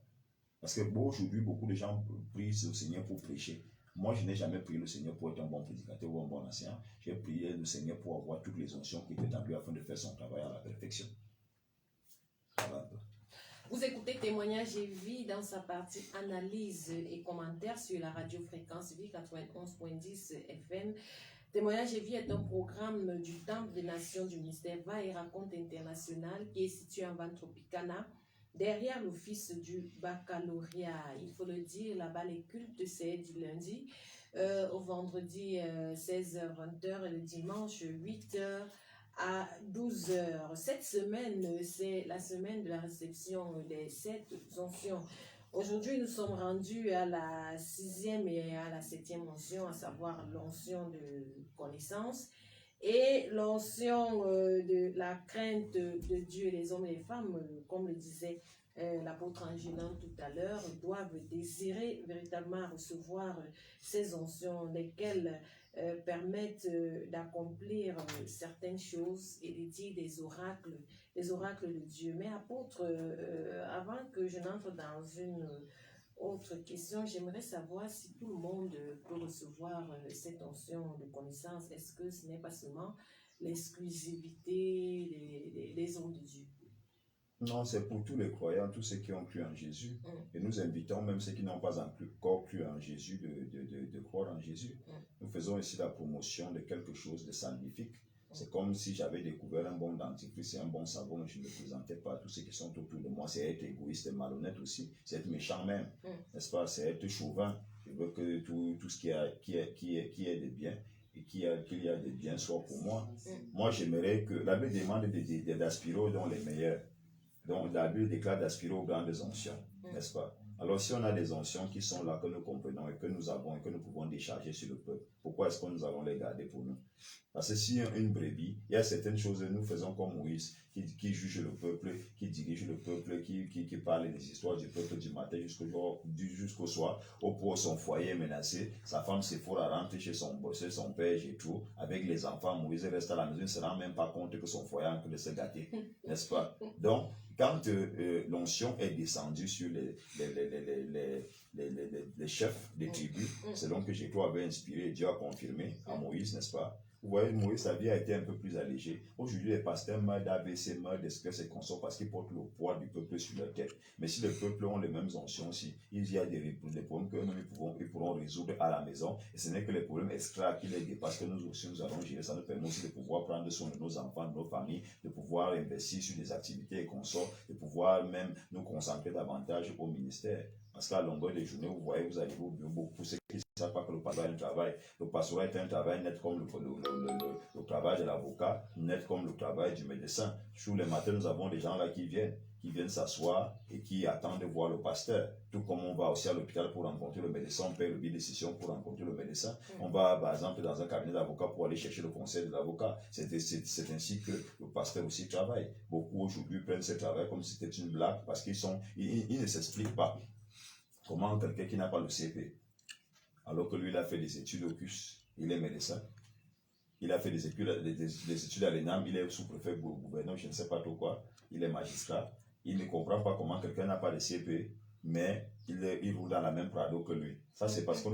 Parce que aujourd'hui, beaucoup de gens prient le Seigneur pour prêcher. Moi, je n'ai jamais prié le Seigneur pour être un bon prédicateur ou un bon enseignant. J'ai prié le Seigneur pour avoir toutes les onction qui étaient en lui afin de faire son travail à la perfection. Voilà. Vous écoutez Témoignages et Vie dans sa partie analyse et commentaires sur la radio Fréquence Vie 91.10 FM. Témoignages et Vie est un programme du Temple des Nations du ministère Va et Raconte International qui est situé en Van Tropicana, derrière l'office du baccalauréat. Il faut le dire, là-bas, les cultes, c'est du lundi au vendredi 16h-20h et le dimanche 8h à 12h. Cette semaine, c'est la semaine de la réception des 7 onctions. Aujourd'hui, nous sommes rendus à la 6e et à la 7e onction, à savoir l'onction de connaissance et l'onction de la crainte de Dieu. Les hommes et les femmes, comme le disait l'apôtre Angélin tout à l'heure, doivent désirer véritablement recevoir ces oncions, lesquelles permettent d'accomplir certaines choses et de dire des oracles de Dieu. Mais apôtre, avant que je n'entre dans une autre question, j'aimerais savoir si tout le monde peut recevoir cette onction de connaissance. Est-ce que ce n'est pas seulement l'exclusivité des hommes de Dieu? Non, c'est pour tous les croyants, tous ceux qui ont cru en Jésus. Et nous invitons même ceux qui n'ont pas encore cru en Jésus de croire en Jésus. Nous faisons ici la promotion de quelque chose de salvifique. C'est comme si j'avais découvert un bon dentifrice et un bon savon et je ne le présentais pas à tous ceux qui sont autour de moi. C'est être égoïste et malhonnête aussi. C'est être méchant même. N'est-ce pas? C'est être chauvin. Je veux que tout ce qui est de bien et qu'il y a des biens soit pour moi. Moi, j'aimerais que la Bible demande d'aspirer aux dons les meilleurs. Donc, la Bible déclare d'aspirer aux grandes onctions, n'est-ce pas? Alors, si on a des onctions qui sont là, que nous comprenons et que nous avons et que nous pouvons décharger sur le peuple, pourquoi est-ce que nous allons les garder pour nous? Parce que si une brebis, il y a certaines choses que nous faisons comme Moïse, qui juge le peuple, qui dirige le peuple, qui parle des histoires du peuple du matin jusqu'au soir, au point où son foyer est menacé, sa femme Séphora rentre chez son père Jéthro, avec les enfants, Moïse reste à la maison, il ne se rend même pas compte que son foyer est en train de se gâter, n'est-ce pas? Donc, quand l'onction est descendue sur les chefs des tribus, selon que Jéthro avait inspiré, Dieu a confirmé à Moïse, n'est-ce pas? Vous voyez, Moïse, sa vie a été un peu plus allégée. Aujourd'hui, les pasteurs meurent d'AVC, meurent d'espèces et consorts parce qu'ils portent le poids du peuple sur leur tête. Mais si le peuple ont les mêmes onctions aussi, il y a des problèmes que ils pourront résoudre à la maison. Et ce n'est que les problèmes extra qui les dépassent que nous aussi nous allons gérer. Ça nous permet aussi de pouvoir prendre soin de nos enfants, de nos familles, de pouvoir investir sur des activités et consorts, de pouvoir même nous concentrer davantage au ministère. Parce qu'à longueur des journées, vous voyez, vous arrivez au bureau, beaucoup ceux qui ne savent pas que le pastorat est un travail. Le pastorat est un travail net comme le travail de l'avocat, net comme le travail du médecin. Tous les matins, nous avons des gens là qui viennent s'asseoir et qui attendent de voir le pasteur. Tout comme on va aussi à l'hôpital pour rencontrer le médecin, on paie le billet de session pour rencontrer le médecin. On va, par exemple, dans un cabinet d'avocat pour aller chercher le conseil de l'avocat. C'est ainsi que le pasteur aussi travaille. Beaucoup aujourd'hui prennent ce travail comme si c'était une blague parce qu'ils ne s'expliquent pas. Comment quelqu'un qui n'a pas le CP, alors que lui, il a fait des études au CUS, il est médecin, il a fait des études à l'ENAM, il est sous-préfet gouverneur, je ne sais pas trop quoi, il est magistrat, il ne comprend pas comment quelqu'un n'a pas de CP, mais il roule dans la même prado que lui. Ça, c'est parce que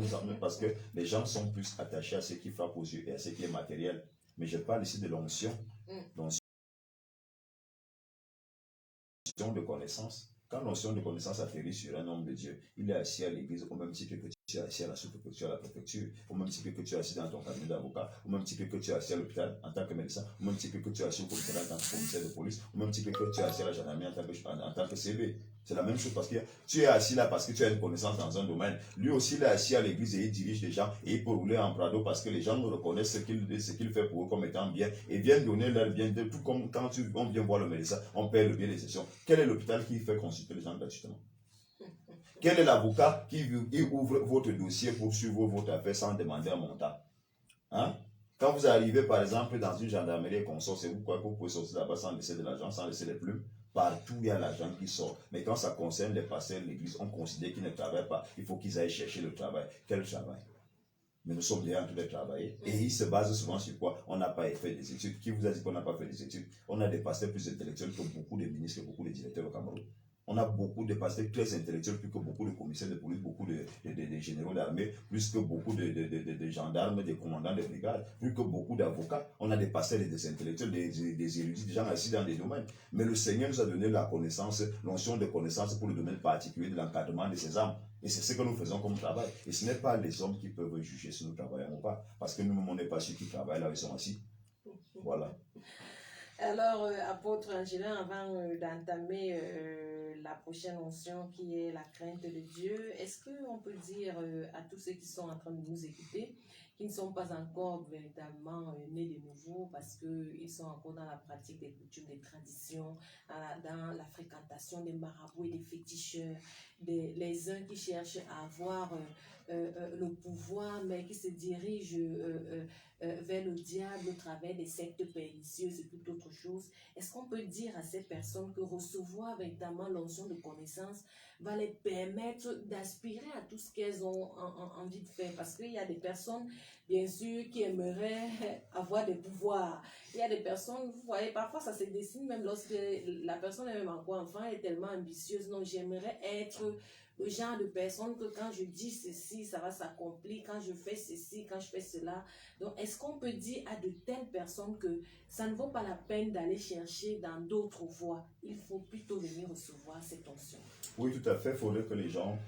les gens sont plus attachés à ce qui frappe aux yeux et à ce qui est matériel. Mais je parle ici de l'onction, l'onction de connaissance. Quand l'onction de connaissance atterrit sur un homme de Dieu, il est assis à l'église au même titre que tu es assis à la sous-préfecture, à la préfecture, au même titre que tu es assis dans ton cabinet d'avocat, au même titre que tu es assis à l'hôpital en tant que médecin, au même titre que tu es assis au commissariat en tant que commissaire de police, au même titre que tu es assis à la gendarmerie en tant que CV. C'est la même chose parce que tu es assis là parce que tu as une connaissance dans un domaine. Lui aussi, il est assis à l'église et il dirige les gens et il peut rouler en Prado parce que les gens nous reconnaissent ce qu'il fait pour eux comme étant bien et viennent donner leur bien. Tout comme quand on vient voir le médecin, on paie le bien des sessions. Quel est l'hôpital qui fait consulter les gens gratuitement? Quel est l'avocat qui ouvre votre dossier pour suivre votre affaire sans demander un montant? Hein? Quand vous arrivez par exemple dans une gendarmerie et qu'on sort, c'est vous quoi que vous pouvez sortir là-bas sans laisser de l'argent, sans laisser les plumes. Partout, il y a l'argent qui sort. Mais quand ça concerne les pasteurs de l'église, on considère qu'ils ne travaillent pas. Il faut qu'ils aillent chercher le travail. Quel travail? Mais nous sommes déjà en train de travailler. Et ils se basent souvent sur quoi? On n'a pas fait des études. Qui vous a dit qu'on n'a pas fait des études? On a des pasteurs plus intellectuels que beaucoup de ministres, beaucoup de directeurs au Cameroun. On a beaucoup de pasteurs très intellectuels, plus que beaucoup de commissaires de police, beaucoup de généraux d'armée, plus que beaucoup de gendarmes, des commandants de brigade, plus que beaucoup d'avocats. On a des pasteurs et des intellectuels, des érudits, des gens assis dans des domaines. Mais le Seigneur nous a donné la connaissance, l'onction de connaissance pour le domaine particulier de l'encadrement de ces âmes. Et c'est ce que nous faisons comme travail. Et ce n'est pas les hommes qui peuvent juger si nous travaillons ou pas. Parce que nous-mêmes, on n'est pas ceux qui travaillent là où ils sont assis. Voilà. Alors, apôtre Angelin, avant d'entamer la prochaine notion qui est la crainte de Dieu, est-ce qu'on peut dire à tous ceux qui sont en train de nous écouter, qui ne sont pas encore véritablement nés de nouveau parce qu'ils sont encore dans la pratique des coutumes, des traditions, dans la fréquentation des marabouts et des féticheurs, les uns qui cherchent à avoir le pouvoir mais qui se dirigent vers le diable au travers des sectes pernicieuses et toute autre chose. Est-ce qu'on peut dire à ces personnes que recevoir véritablement l'onction de connaissance va les permettre d'aspirer à tout ce qu'elles ont envie de faire? Parce qu'il y a des personnes, bien sûr, qui aimeraient avoir des pouvoirs. Il y a des personnes, vous voyez, parfois ça se dessine même lorsque la personne est même encore enfant, est tellement ambitieuse. Non, j'aimerais être le genre de personne que quand je dis ceci, ça va s'accomplir, quand je fais ceci, quand je fais cela. Donc, est-ce qu'on peut dire à de telles personnes que ça ne vaut pas la peine d'aller chercher dans d'autres voies? Il faut plutôt venir recevoir cette onction. Oui, tout à fait. Il faudrait que les gens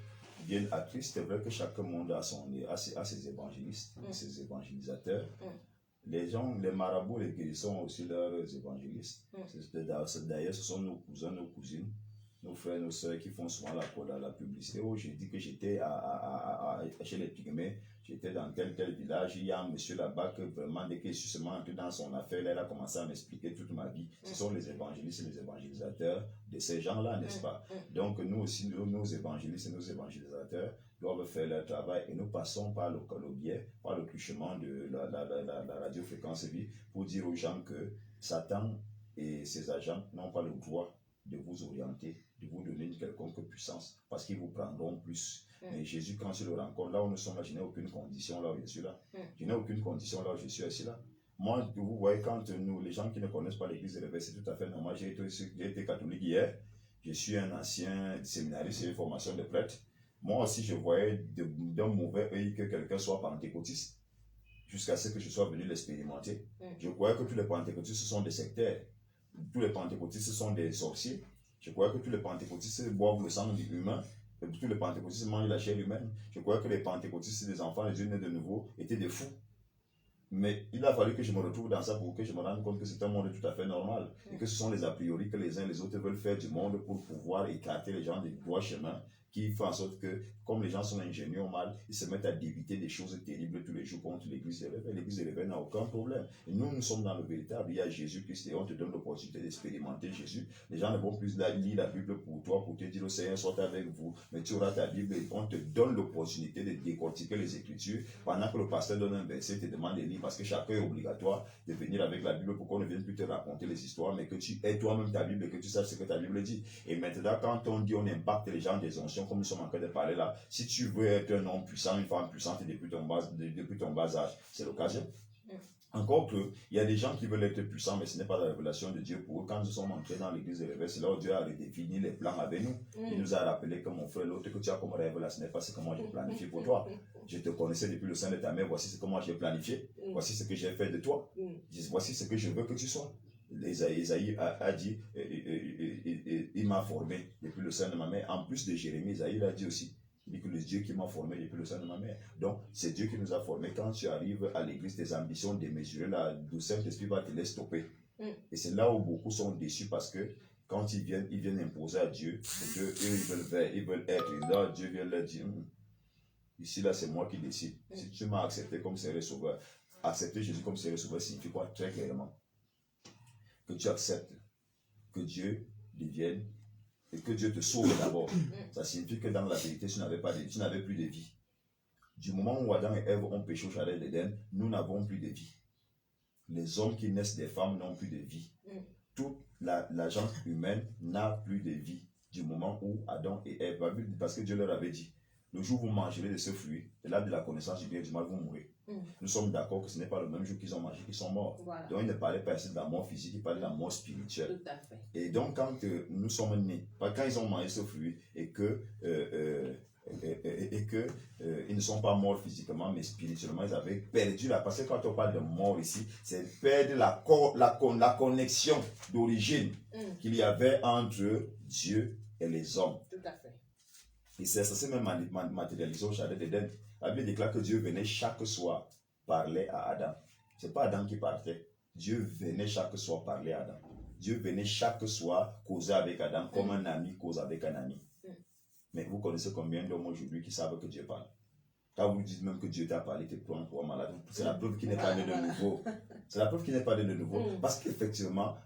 viennent à Christ. C'est vrai que chaque monde a ses évangélistes, ses évangélisateurs. Les gens, les marabouts, les guérissons ont aussi leurs évangélistes. D'ailleurs, ce sont nos cousins, nos cousines, nos frères, nos soeurs qui font souvent la publicité. Oh, j'ai dit que j'étais chez les Pygmées, j'étais dans tel village, il y a un monsieur là-bas que vraiment, dès qu'il est seulement entré dans son affaire, là, il a commencé à m'expliquer toute ma vie. Ce sont les évangélistes et les évangélisateurs de ces gens-là, n'est-ce pas? Donc, nous aussi, nos évangélistes et nos évangélisateurs doivent faire leur travail et nous passons par le biais, par le truchement de la radiofréquence vie pour dire aux gens que Satan et ses agents n'ont pas le droit de vous orienter, de vous donner une quelconque puissance, parce qu'ils vous prendront plus. Mais Jésus, quand il le rencontre, là où nous sommes là, je n'ai aucune condition là où je suis là. Je n'ai aucune condition là où je suis assis là. Moi, vous voyez, quand les gens qui ne connaissent pas l'église de l'éveil, c'est tout à fait normal. J'ai été catholique hier, je suis un ancien séminariste, j'ai une formation de prêtre. Moi aussi, je voyais d'un mauvais œil que quelqu'un soit pentecôtiste, jusqu'à ce que je sois venu l'expérimenter. Je croyais que tous les pentecôtistes sont des sectaires. Tous les pentecôtistes sont des sorciers. Je croyais que tous les pentecôtistes boivent le sang humain. Tous les pentecôtistes mangent la chair humaine. Je croyais que les pentecôtistes, des enfants, les yeux nés de nouveau, étaient des fous. Mais il a fallu que je me retrouve dans ça pour que je me rende compte que c'est un monde tout à fait normal. Et que ce sont les a priori que les uns et les autres veulent faire du monde pour pouvoir écarter les gens des droits chemins, qui font en sorte que, comme les gens sont ingénieux au mal, ils se mettent à débiter des choses terribles tous les jours contre l'église de l'éveil. L'église de l'éveil n'a aucun problème. Et nous sommes dans le véritable. Il y a Jésus-Christ et on te donne l'opportunité d'expérimenter Jésus. Les gens ne vont plus lire la Bible pour toi, pour te dire, le Seigneur soit avec vous, mais tu auras ta Bible et on te donne l'opportunité de décortiquer les Écritures. Pendant que le pasteur donne un verset, te demande de lire, parce que chacun est obligatoire de venir avec la Bible pour qu'on ne vienne plus te raconter les histoires, mais que tu aies toi-même ta Bible et que tu saches ce que ta Bible dit. Et maintenant, quand on dit on impacte les gens des anciens, comme nous sommes en train de parler là, si tu veux être un homme puissant, une femme puissante depuis ton bas âge, c'est l'occasion. Encore que, il y a des gens qui veulent être puissants, mais ce n'est pas la révélation de Dieu pour eux. Quand nous sommes entrés dans l'église de l'éveil, c'est là où Dieu a redéfini les plans avec nous. Il nous a rappelé que mon frère, l'autre que tu as comme rêve là, ce n'est pas ce que moi j'ai planifié pour toi. Je te connaissais depuis le sein de ta mère, voici ce que moi j'ai planifié. Voici ce que j'ai fait de toi. Voici ce que je veux que tu sois. Isaïe a dit, il m'a formé depuis le sein de ma mère. En plus de Jérémie, Isaïe a dit aussi, Il dit que le Dieu qui m'a formé depuis le sein de ma mère. Donc, c'est Dieu qui nous a formés. Quand tu arrives à l'église, tes ambitions démesurées, le Saint-Esprit va te laisser stopper. Et c'est là où beaucoup sont déçus parce que quand ils viennent imposer à Dieu, et que eux, ils veulent être. Et là, Dieu vient leur dire, ici, là, c'est moi qui décide. Si tu m'as accepté comme Seigneur et Sauveur, accepter Jésus comme Seigneur et Sauveur signifie quoi? Très clairement. Que tu acceptes que Dieu devienne et que Dieu te sauve d'abord. Ça signifie que dans la vérité, tu n'avais plus de vie. Du moment où Adam et Ève ont péché au jardin d'Éden, nous n'avons plus de vie. Les hommes qui naissent des femmes n'ont plus de vie. Toute la gente humaine n'a plus de vie du moment où Adam et Ève, parce que Dieu leur avait dit, le jour où vous mangerez de ce fruit, de l'arbre de la connaissance du bien et du mal, vous mourrez. Nous sommes d'accord que ce n'est pas le même jour qu'ils ont mangé, qu'ils sont morts. Voilà. Donc il ne parlait pas ici de la mort physique, il parlait de la mort spirituelle. Tout à fait. Et donc quand nous sommes nés, quand ils ont mangé ce fruit et que ils ne sont pas morts physiquement, mais spirituellement, ils avaient perdu parce que quand on parle de mort ici, c'est perdre la connexion d'origine qu'il y avait entre Dieu et les hommes. Tout à fait. Et ça s'est même matérialisé au jardin d'Éden. La Bible déclare que Dieu venait chaque soir parler à Adam. Ce n'est pas Adam qui partait. Dieu venait chaque soir parler à Adam. Dieu venait chaque soir causer avec Adam comme un ami cause avec un ami. Mais vous connaissez combien d'hommes aujourd'hui qui savent que Dieu parle? Quand vous dites même que Dieu t'a parlé, tu es un poids malade. C'est la preuve qu'il n'est pas né de nouveau. C'est la preuve qu'il n'est pas né de nouveau. Parce qu'effectivement,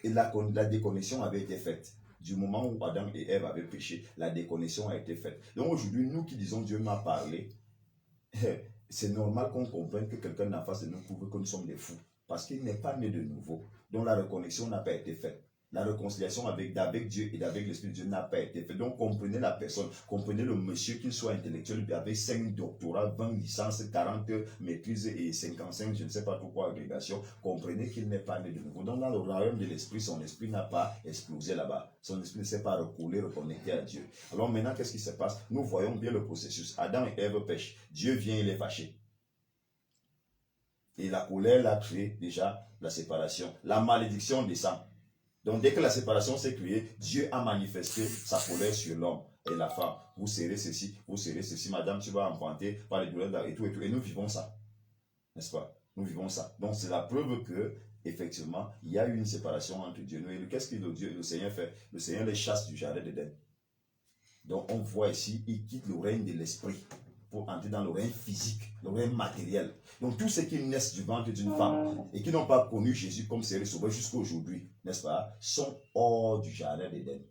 la déconnexion avait été faite. Du moment où Adam et Ève avaient péché, la déconnexion a été faite. Donc aujourd'hui, nous qui disons Dieu m'a parlé, c'est normal qu'on comprenne que quelqu'un en face de nous prouve que nous sommes des fous. Parce qu'il n'est pas né de nouveau. Donc la reconnexion n'a pas été faite. La réconciliation avec Dieu et avec l'Esprit de Dieu n'a pas été faite. Donc comprenez la personne, comprenez le monsieur, qu'il soit intellectuel, avec 5 doctorats, 20 licences, 40 maîtrises et 55, je ne sais pas pourquoi, agrégation. Comprenez qu'il n'est pas né de nouveau. Donc dans le royaume de l'Esprit, son esprit n'a pas explosé là-bas. Son esprit ne s'est pas recollé, reconnecté à Dieu. Alors maintenant, qu'est-ce qui se passe? Nous voyons bien le processus. Adam et Ève pêchent. Dieu vient, il est fâché. Et la colère l'a créé déjà la séparation. La malédiction descend. Donc dès que la séparation s'est créée, Dieu a manifesté sa colère sur l'homme et la femme. Vous serez ceci, madame, tu vas enfanter par les douleurs et tout. Et nous vivons ça. N'est-ce pas? Nous vivons ça. Donc c'est la preuve que, effectivement, il y a eu une séparation entre Dieu et nous. Et qu'est-ce que le Seigneur fait? Le Seigneur les chasse du jardin d'Éden. Donc on voit ici, il quitte le règne de l'esprit pour entrer dans le règne physique, le règne matériel. Donc tous ceux qui naissent du ventre d'une femme et qui n'ont pas connu Jésus comme Seigneur et Sauveur jusqu'à aujourd'hui, n'est-ce pas, sont hors du jardin d'Éden.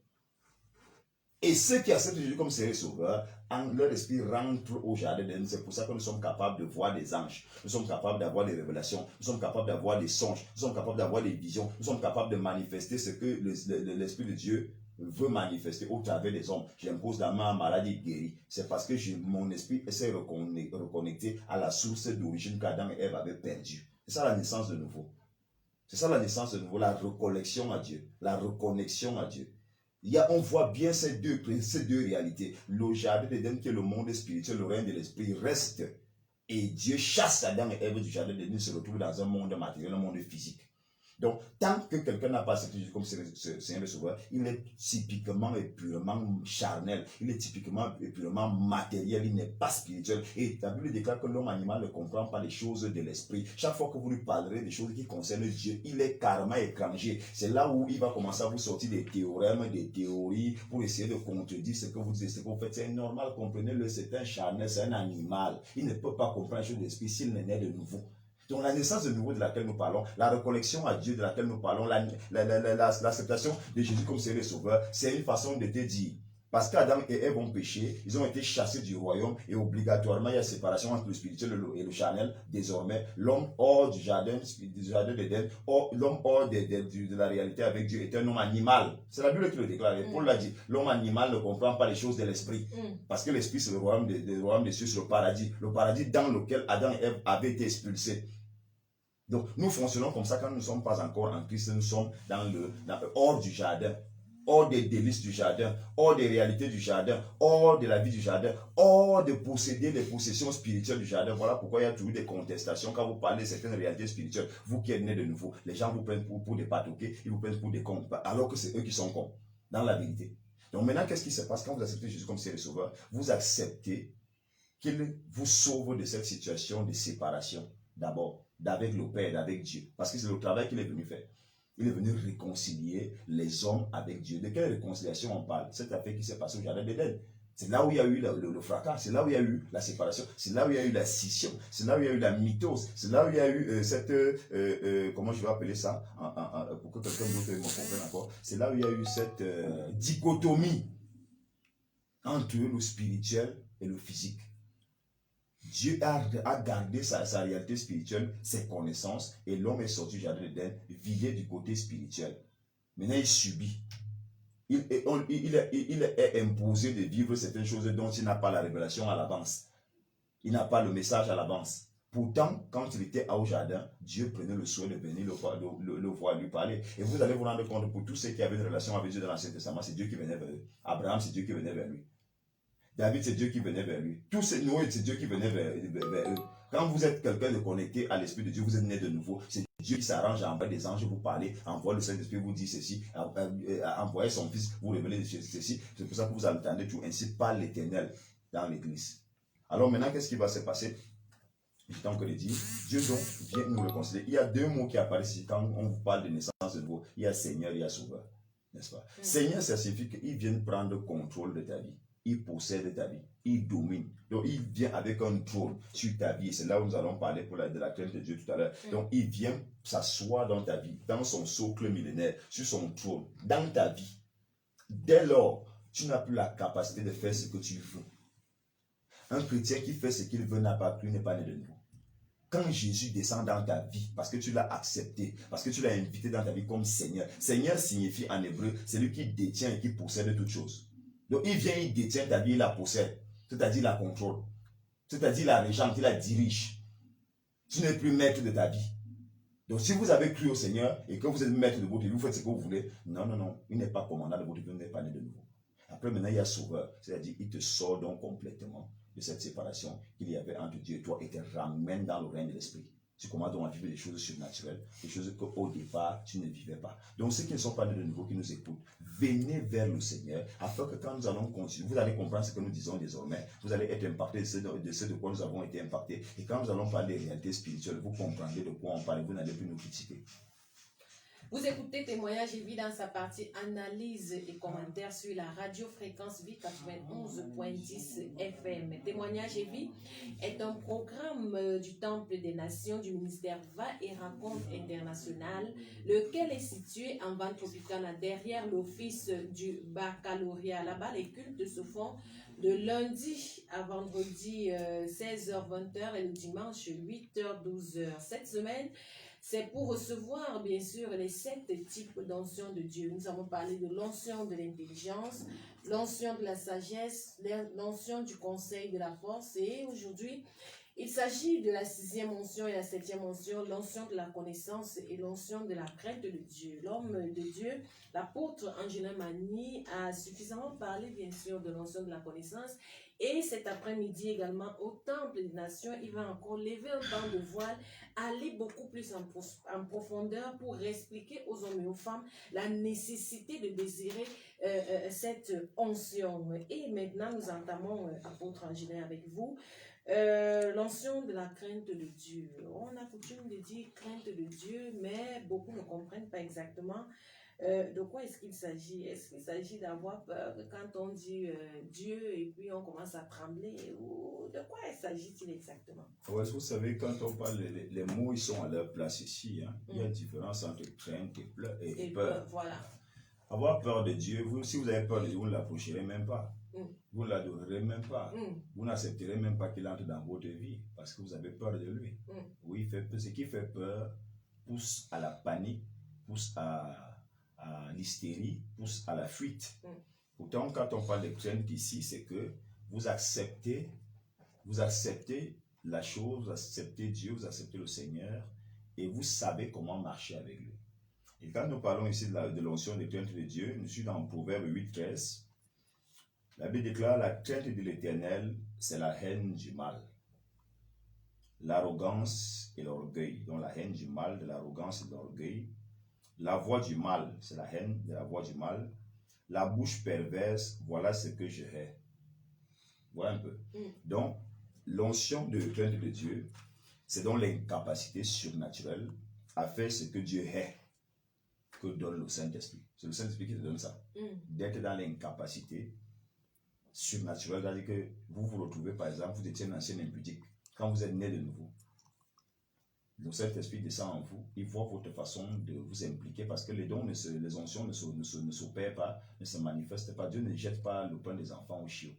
Et ceux qui acceptent Jésus comme Seigneur et Sauveur, leur esprit rentre au jardin d'Éden. C'est pour ça que nous sommes capables de voir des anges, nous sommes capables d'avoir des révélations, nous sommes capables d'avoir des songes, nous sommes capables d'avoir des visions, nous sommes capables de manifester ce que l'Esprit de Dieu veut manifester au travers des hommes. J'impose la main à maladie guérie. C'est parce que mon esprit s'est reconnecté à la source d'origine qu'Adam et Ève avaient perdue. C'est ça la naissance de nouveau. C'est ça la naissance de nouveau, la reconnexion à Dieu. La reconnexion à Dieu. On voit bien ces deux réalités. Le jardin d'Éden qui est le monde spirituel, le règne de l'esprit reste. Et Dieu chasse Adam et Ève du jardin d'Éden, se retrouve dans un monde matériel, un monde physique. Donc, tant que quelqu'un n'a pas accepté Jésus comme Seigneur et Sauveur, il est typiquement et purement charnel, il est typiquement et purement matériel, il n'est pas spirituel. Et la Bible déclare que l'homme animal ne comprend pas les choses de l'esprit. Chaque fois que vous lui parlerez des choses qui concernent Dieu, il est carrément étranger. C'est là où il va commencer à vous sortir des théorèmes, des théories, pour essayer de contredire ce que vous dites, ce que vous faites. C'est normal, comprenez-le, c'est un charnel, c'est un animal. Il ne peut pas comprendre les choses de l'esprit s'il n'est né de nouveau. Donc la naissance de nouveau de laquelle nous parlons, la reconnexion à Dieu de laquelle nous parlons, l'acceptation de Jésus comme Seigneur et Sauveur, c'est une façon de te dire. Parce qu'Adam et Ève ont péché, ils ont été chassés du royaume et obligatoirement il y a séparation entre le spirituel et le charnel. Désormais, l'homme hors du jardin d'Éden, l'homme hors de la réalité avec Dieu est un homme animal. C'est la Bible qui le déclare. Paul l'a dit, l'homme animal ne comprend pas les choses de l'esprit. Parce que l'esprit c'est le royaume des cieux, c'est le paradis. Le paradis dans lequel Adam et Ève avaient été expulsés. Donc, nous fonctionnons comme ça quand nous ne sommes pas encore en Christ, nous sommes hors du jardin, hors des délices du jardin, hors des réalités du jardin, hors de la vie du jardin, hors de posséder les possessions spirituelles du jardin. Voilà pourquoi il y a toujours des contestations quand vous parlez de certaines réalités spirituelles. Vous qui êtes nés de nouveau, les gens vous prennent pour des patoqués, ils vous prennent pour des cons, alors que c'est eux qui sont cons, dans la vérité. Donc maintenant, qu'est-ce qui se passe quand vous acceptez Jésus comme Seigneur et Sauveur? Vous acceptez qu'il vous sauve de cette situation de séparation, d'abord, d'avec le Père, d'avec Dieu. Parce que c'est le travail qu'il est venu faire. Il est venu réconcilier les hommes avec Dieu. De quelle réconciliation on parle? Cette affaire qui s'est passée au Jardin d'Éden. C'est là où il y a eu le fracas, c'est là où il y a eu la séparation, c'est là où il y a eu la scission, c'est là où il y a eu la mitose, c'est là où il y a eu cette, comment je vais appeler ça, pour que quelqu'un d'autre me comprenne encore, c'est là où il y a eu cette dichotomie entre le spirituel et le physique. Dieu a gardé sa réalité spirituelle, ses connaissances, et l'homme est sorti du Jardin d'Éden, vidé du côté spirituel. Maintenant, il subit. Il est imposé de vivre certaines choses dont il n'a pas la révélation à l'avance. Il n'a pas le message à l'avance. Pourtant, quand il était au jardin, Dieu prenait le soin de venir le voir, lui parler. Et vous allez vous rendre compte, pour tous ceux qui avaient une relation avec Dieu dans l'Ancien Testament, c'est Dieu qui venait vers eux. Abraham, c'est Dieu qui venait vers lui. David, c'est Dieu qui venait vers lui. Tous ces Noé, c'est Dieu qui venait vers eux. Quand vous êtes quelqu'un de connecté à l'Esprit de Dieu, vous êtes né de nouveau. C'est Dieu qui s'arrange à envoyer des anges vous parler, envoie le Saint-Esprit vous dit ceci, envoyer son Fils vous révéler ceci. C'est pour ça que vous entendez tout ainsi par l'Éternel dans l'Église. Alors maintenant, qu'est-ce qui va se passer? J'étais encore dit, Dieu donc vient nous réconcilier. Il y a deux mots qui apparaissent ici quand on vous parle de naissance de nouveau. Il y a Seigneur, il y a Sauveur. N'est-ce pas? Seigneur, ça signifie qu'il vient prendre contrôle de ta vie. Il possède ta vie, il domine. Donc, il vient avec un trône sur ta vie. C'est là où nous allons parler de la crainte de Dieu tout à l'heure. Donc, il vient s'asseoir dans ta vie, dans son socle millénaire, sur son trône, dans ta vie. Dès lors, tu n'as plus la capacité de faire ce que tu veux. Un chrétien qui fait ce qu'il veut n'a pas cru, n'est pas né de nouveau. Quand Jésus descend dans ta vie, parce que tu l'as accepté, parce que tu l'as invité dans ta vie comme Seigneur. Seigneur signifie en hébreu, c'est lui qui détient et qui possède toutes choses. Donc il vient, il détient ta vie, il la possède. C'est-à-dire il la contrôle. C'est-à-dire il la régente, il la dirige. Tu n'es plus maître de ta vie. Donc si vous avez cru au Seigneur et que vous êtes maître de votre vie, vous faites ce que vous voulez. Non, non, non. Il n'est pas commandant de votre vie, il n'est pas né de nouveau. Après maintenant il y a Sauveur. C'est-à-dire il te sort donc complètement de cette séparation qu'il y avait entre Dieu et toi et te ramène dans le règne de l'Esprit. Tu commences donc à vivre des choses surnaturelles, des choses qu'au départ, tu ne vivais pas. Donc, ceux qui ne sont pas nés de nouveau, qui nous écoutent, venez vers le Seigneur, afin que quand nous allons continuer, vous allez comprendre ce que nous disons désormais, vous allez être impactés de ce de quoi nous avons été impactés. Et quand nous allons parler des réalités spirituelles, vous comprendrez de quoi on parle, vous n'allez plus nous critiquer. Vous écoutez Témoignage et vie dans sa partie analyse et commentaires sur la radio fréquence vie 91.10 FM. Témoignage et vie est un programme du Temple des Nations du ministère Va et Raconte International, lequel est situé en Bande Tropicana derrière l'office du baccalauréat. Là-bas, les cultes se font de lundi à vendredi 16h-20h et le dimanche 8h-12h. Cette semaine, c'est pour recevoir, bien sûr, les 7 types d'onction de Dieu. Nous avons parlé de l'onction de l'intelligence, l'onction de la sagesse, l'onction du conseil de la force. Et aujourd'hui, il s'agit de la 6e onction et la 7e onction, l'onction de la connaissance et l'onction de la crainte de Dieu. L'homme de Dieu, l'apôtre Angelin Mani, a suffisamment parlé, bien sûr, de l'onction de la connaissance. Et cet après-midi également, au Temple des Nations, il va encore lever un banc de voile, aller beaucoup plus en profondeur pour expliquer aux hommes et aux femmes la nécessité de désirer cette onction. Et maintenant, nous entamons, apôtre Angelin, avec vous, l'onction de la crainte de Dieu. On a coutume de dire crainte de Dieu, mais beaucoup ne comprennent pas exactement de quoi est-ce qu'il s'agit. Est-ce qu'il s'agit d'avoir peur quand on dit Dieu et puis on commence à trembler, ou de quoi s'agit-il exactement? Ouais, vous savez, quand on parle, les mots ils sont à leur place ici. Hein. Il y a une différence entre crainte et peur. Voilà. Avoir peur de Dieu, si vous avez peur de Dieu, vous ne l'approcherez même pas. Vous ne l'adorerez même pas. Vous n'accepterez même pas qu'il entre dans votre vie parce que vous avez peur de lui. Oui, ce qui fait peur pousse à la panique, pousse à l'hystérie, pousse à la fuite. Pourtant, quand on parle de crainte ici, c'est que vous acceptez la chose, vous acceptez Dieu, vous acceptez le Seigneur et vous savez comment marcher avec lui. Et quand nous parlons ici de l'onction de crainte de Dieu, nous sommes dans Proverbe 8:13. La Bible déclare: la crainte de l'Éternel, c'est la haine du mal. L'arrogance et l'orgueil. Donc la haine du mal, de l'arrogance et de l'orgueil. La voie du mal, c'est la haine de la voie du mal. la bouche perverse, voilà ce que je hais. Voilà un peu. Donc, l'onction de crainte de Dieu, c'est donc l'incapacité surnaturelle à faire ce que Dieu hait, que donne le Saint-Esprit. C'est le Saint-Esprit qui te donne ça. D'être dans l'incapacité surnaturelle, c'est-à-dire que vous vous retrouvez, par exemple, vous étiez un ancien impudique. Quand vous êtes né de nouveau, le Saint-Esprit descend en vous, il voit votre façon de vous impliquer parce que les dons, les onctions ne s'opèrent pas, ne se manifestent pas. Dieu ne jette pas le pain des enfants au chiot.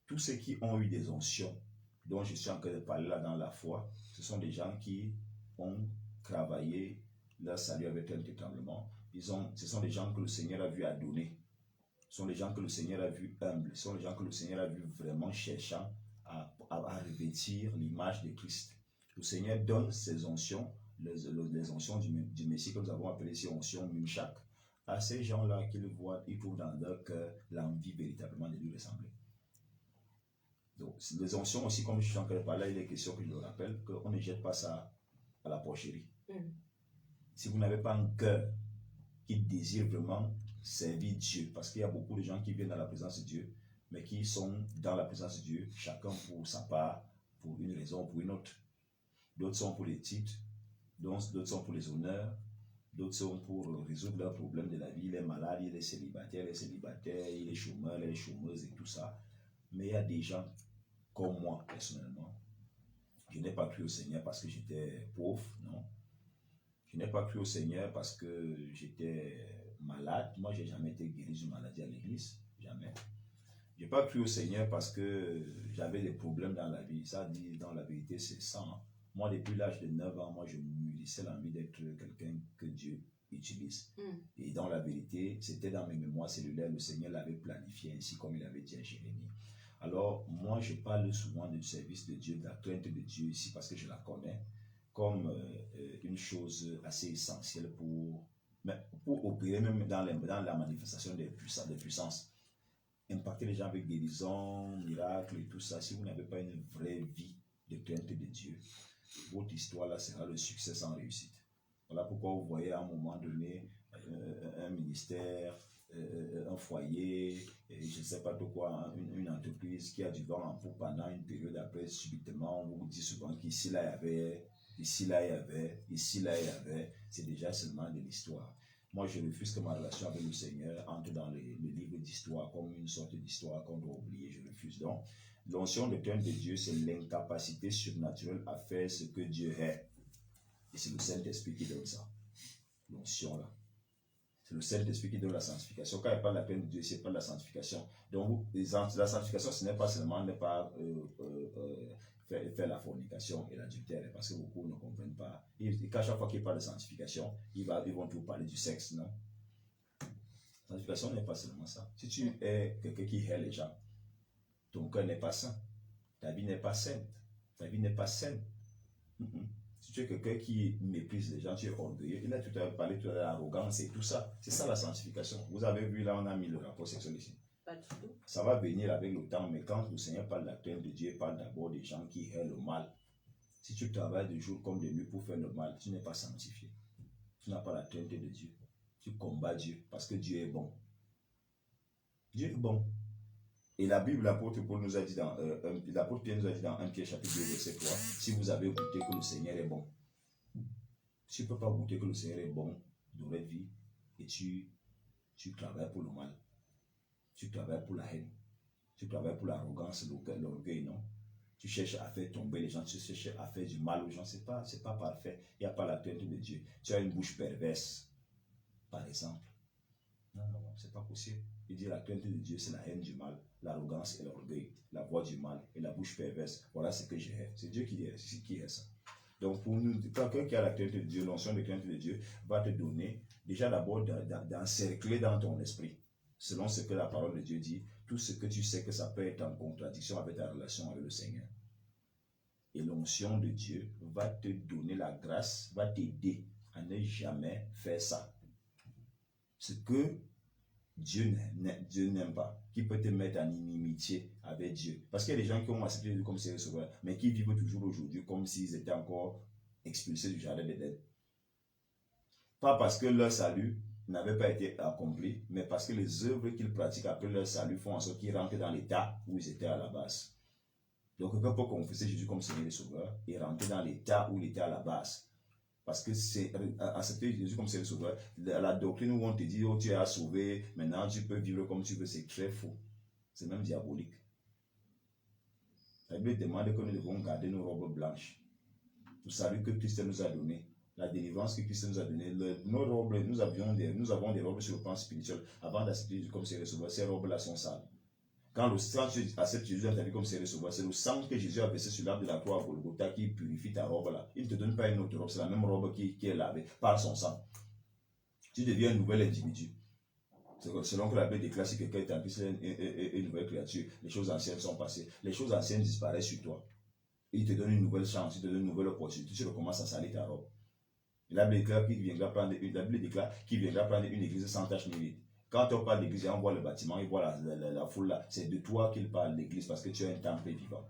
Tous ceux qui ont eu des onctions, dont je suis en train de parler là dans la foi, ce sont des gens qui ont travaillé leur salut avec un tremblement. Ce sont des gens que le Seigneur a vu à donner. Ce sont des gens que le Seigneur a vu humbles. Ce sont des gens que le Seigneur a vu vraiment cherchant à revêtir l'image de Christ. Le Seigneur donne ses onctions, les onctions du Messie que nous avons appelées ici onctions Mimshak, à ces gens-là qu'ils voient, ils trouvent dans leur cœur l'envie véritablement de lui ressembler. Donc, les onctions aussi, comme je suis en train de parler, il est question que je le rappelle, qu'on ne jette pas ça à la porcherie. Si vous n'avez pas un cœur qui désire vraiment servir Dieu, parce qu'il y a beaucoup de gens qui viennent dans la présence de Dieu, mais qui sont dans la présence de Dieu, chacun pour sa part, pour une raison ou pour une autre. D'autres sont pour les titres, d'autres sont pour les honneurs, d'autres sont pour résoudre leurs problèmes de la vie. Il est malade, il est célibataire, il est chômeur, il est chômeuse et tout ça. Mais il y a des gens comme moi, personnellement. Je n'ai pas cru au Seigneur parce que j'étais pauvre, non. Je n'ai pas cru au Seigneur parce que j'étais malade. Moi, je n'ai jamais été guéri d'une maladie à l'église, jamais. Je n'ai pas cru au Seigneur parce que j'avais des problèmes dans la vie. Ça dit, dans la vérité, c'est ça. Moi, depuis l'âge de 9 ans, moi, je mûrissais l'envie d'être quelqu'un que Dieu utilise. Et dans la vérité, c'était dans mes mémoires cellulaires, le Seigneur l'avait planifié ainsi comme il avait dit à Jérémie. Alors, moi, je parle souvent du service de Dieu, de la crainte de Dieu ici, parce que je la connais comme une chose assez essentielle pour opérer même dans la manifestation des puissances. Impacter les gens avec guérison, miracles et tout ça. Si vous n'avez pas une vraie vie de crainte de Dieu, votre histoire là sera le succès sans réussite. Voilà pourquoi vous voyez à un moment donné un ministère, un foyer, je ne sais pas de quoi, une entreprise qui a du vent en poupe pendant une période. Après, subitement, on vous dit souvent qu'ici là il y avait, ici là il y avait, ici là il y avait. C'est déjà seulement de l'histoire. Moi, je refuse que ma relation avec le Seigneur entre dans le livre d'histoire comme une sorte d'histoire qu'on doit oublier. Je refuse donc. L'onction de crainte de Dieu, c'est l'incapacité surnaturelle à faire ce que Dieu est. Et c'est le Saint-Esprit qui donne ça. L'onction là. C'est le Saint-Esprit qui donne la sanctification. Quand il parle de la crainte de Dieu, c'est pas de la sanctification. Donc, la sanctification, ce n'est pas seulement faire la fornication et l'adultère, parce que beaucoup ne comprennent pas. Et qu'à chaque fois qu'il parle de sanctification, ils vont toujours parler du sexe, non? La sanctification n'est pas seulement ça. Si tu es quelqu'un qui hait les gens, ton cœur n'est pas saint, ta vie n'est pas sainte, ta vie n'est pas saine. Si tu es quelqu'un qui méprise les gens, tu es orgueilleux. Et là, tu as parlé de l'arrogance et tout ça. C'est ça la sanctification. Vous avez vu, là, on a mis le rapport sexuel ici. Pas du tout. Ça va venir avec le temps, mais quand le Seigneur parle de la crainte de Dieu, il parle d'abord des gens qui haient le mal. Si tu travailles de jour comme de nuit pour faire le mal, tu n'es pas sanctifié. Tu n'as pas la crainte de Dieu. Tu combats Dieu parce que Dieu est bon. Dieu est bon. Et la Bible, l'apôtre Paul nous a dit l'apôtre Pierre nous a dit dans 1 Pierre chapitre 2, verset 3, si vous avez goûté que le Seigneur est bon. Si tu ne peux pas goûter que le Seigneur est bon dans votre vie, et tu travailles pour le mal, tu travailles pour la haine, tu travailles pour l'arrogance, l'orgueil, non? Tu cherches à faire tomber les gens, tu cherches à faire du mal aux gens, c'est pas parfait. Il n'y a pas la crainte de Dieu. Tu as une bouche perverse, par exemple. Non, c'est pas possible. Il dit la crainte de Dieu, c'est la haine du mal, l'arrogance et l'orgueil, la voix du mal et la bouche perverse. Voilà ce que j'ai. C'est Dieu qui est ça. Donc, pour nous, quelqu'un qui a la crainte de Dieu, l'onction de crainte de Dieu, va te donner, déjà d'abord, d'encercler dans ton esprit, selon ce que la parole de Dieu dit, tout ce que tu sais que ça peut être en contradiction avec ta relation avec le Seigneur. Et l'onction de Dieu va te donner la grâce, va t'aider à ne jamais faire ça. Ce que Dieu n'aime pas, qui peut te mettre en inimitié avec Dieu. Parce qu'il y a des gens qui ont accepté Dieu comme Seigneur Sauveur, mais qui vivent toujours aujourd'hui comme s'ils étaient encore expulsés du jardin d'Éden. Pas parce que leur salut n'avaient pas été accomplis, mais parce que les œuvres qu'ils pratiquent après leur salut font en sorte qu'ils rentrent dans l'état où ils étaient à la base. Donc, quelqu'un peut confesser Jésus comme Seigneur et Sauveur et rentrer dans l'état où il était à la base. Parce que c'est accepter Jésus comme Seigneur et Sauveur. La doctrine où on te dit, oh, tu es sauvé, maintenant tu peux vivre comme tu veux, c'est très faux. C'est même diabolique. La Bible demande que nous devons garder nos robes blanches. Le salut que Christ nous a donné, la délivrance que Christ nous a donné, nos robes, nous avons des robes sur le plan spirituel. Avant d'accepter Jésus comme Seigneur et Sauveur, ces robes-là sont sales. Quand tu acceptes Jésus dans ta vie comme Seigneur et Sauveur, c'est le sang que Jésus a versé sur l'arbre de la croix à Golgotha qui purifie ta robe là. Il ne te donne pas une autre robe, c'est la même robe qui est lavée par son sang. Tu deviens un nouvel individu. Selon que la Bible déclare, si quelqu'un est en Christ, une nouvelle créature, les choses anciennes sont passées. Les choses anciennes disparaissent sur toi. Il te donne une nouvelle chance, il te donne une nouvelle opportunité. Tu recommences à salir ta robe. La Bible déclare qu'il viendra prendre une église sans tache ni ride. Quand on parle d'église, on voit le bâtiment, il voit la foule là. C'est de toi qu'il parle, l'église, parce que tu es un temple vivant.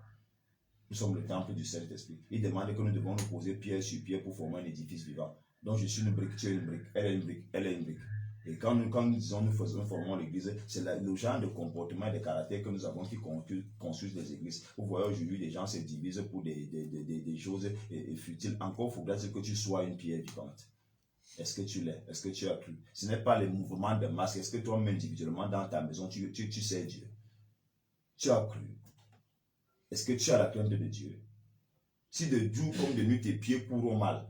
Nous sommes le temple du Saint-Esprit. Il demande que nous devons nous poser pierre sur pierre pour former un édifice vivant. Donc je suis une brique, tu es une brique, elle est une brique, elle est une brique. Et quand nous disons nous formons l'église, c'est le genre de comportement et de caractère que nous avons qui construisent les églises. Vous voyez aujourd'hui, les gens se divisent pour des choses futiles. Encore faudra-t-il que tu sois une pierre vivante. Est-ce que tu l'es? Est-ce que tu as cru? Ce n'est pas les mouvements de masse. Est-ce que toi-même individuellement dans ta maison, tu sais Dieu? Tu as cru? Est-ce que tu as la crainte de Dieu? Si de jour comme de nuit tes pieds courent au mal,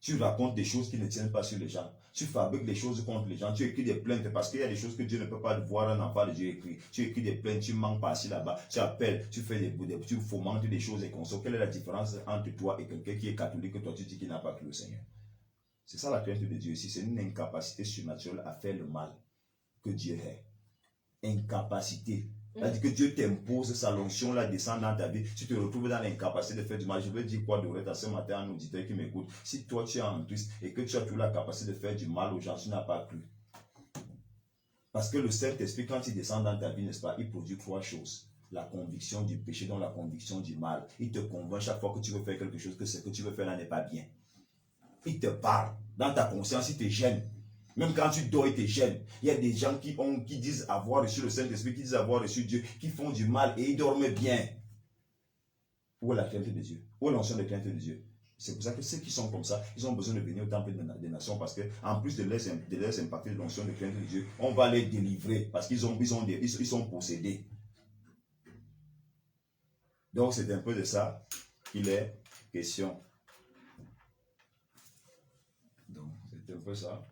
tu racontes des choses qui ne tiennent pas sur les gens, tu fabriques des choses contre les gens, tu écris des plaintes parce qu'il y a des choses que Dieu ne peut pas voir un enfant de Dieu écrit. Tu écris des plaintes, tu manques par-ci là-bas, tu appelles, tu fais tu fomentes des choses et conso. Quelle est la différence entre toi et quelqu'un qui est catholique que toi tu dis qu'il n'a pas cru au Seigneur? C'est ça la crainte de Dieu ici, c'est une incapacité surnaturelle à faire le mal que Dieu est. Incapacité. C'est-à-dire que Dieu t'impose sa onction là, descend dans ta vie. Tu te retrouves dans l'incapacité de faire du mal. Je veux dire quoi Doretta ce matin à un auditeur qui m'écoute. Si toi tu es en Christ et que tu as toujours la capacité de faire du mal aux gens, tu n'as pas cru. Parce que le Saint-Esprit, quand il descend dans ta vie, n'est-ce pas, il produit trois choses. La conviction du péché, donc la conviction du mal. Il te convainc chaque fois que tu veux faire quelque chose, que ce que tu veux faire là n'est pas bien. Il te parle. Dans ta conscience, il te gêne. Même quand tu dors, il te gêne. Il y a des gens qui disent avoir reçu le Saint-Esprit, qui disent avoir reçu Dieu, qui font du mal et ils dorment bien. Où est la crainte de Dieu? Où est l'onction de crainte de Dieu? C'est pour ça que ceux qui sont comme ça, ils ont besoin de venir au temple des nations parce qu'en plus de les impacter de l'onction de crainte de Dieu, on va les délivrer parce qu'ils sont possédés. Donc c'est un peu de ça qu'il est question. Donc c'est un peu ça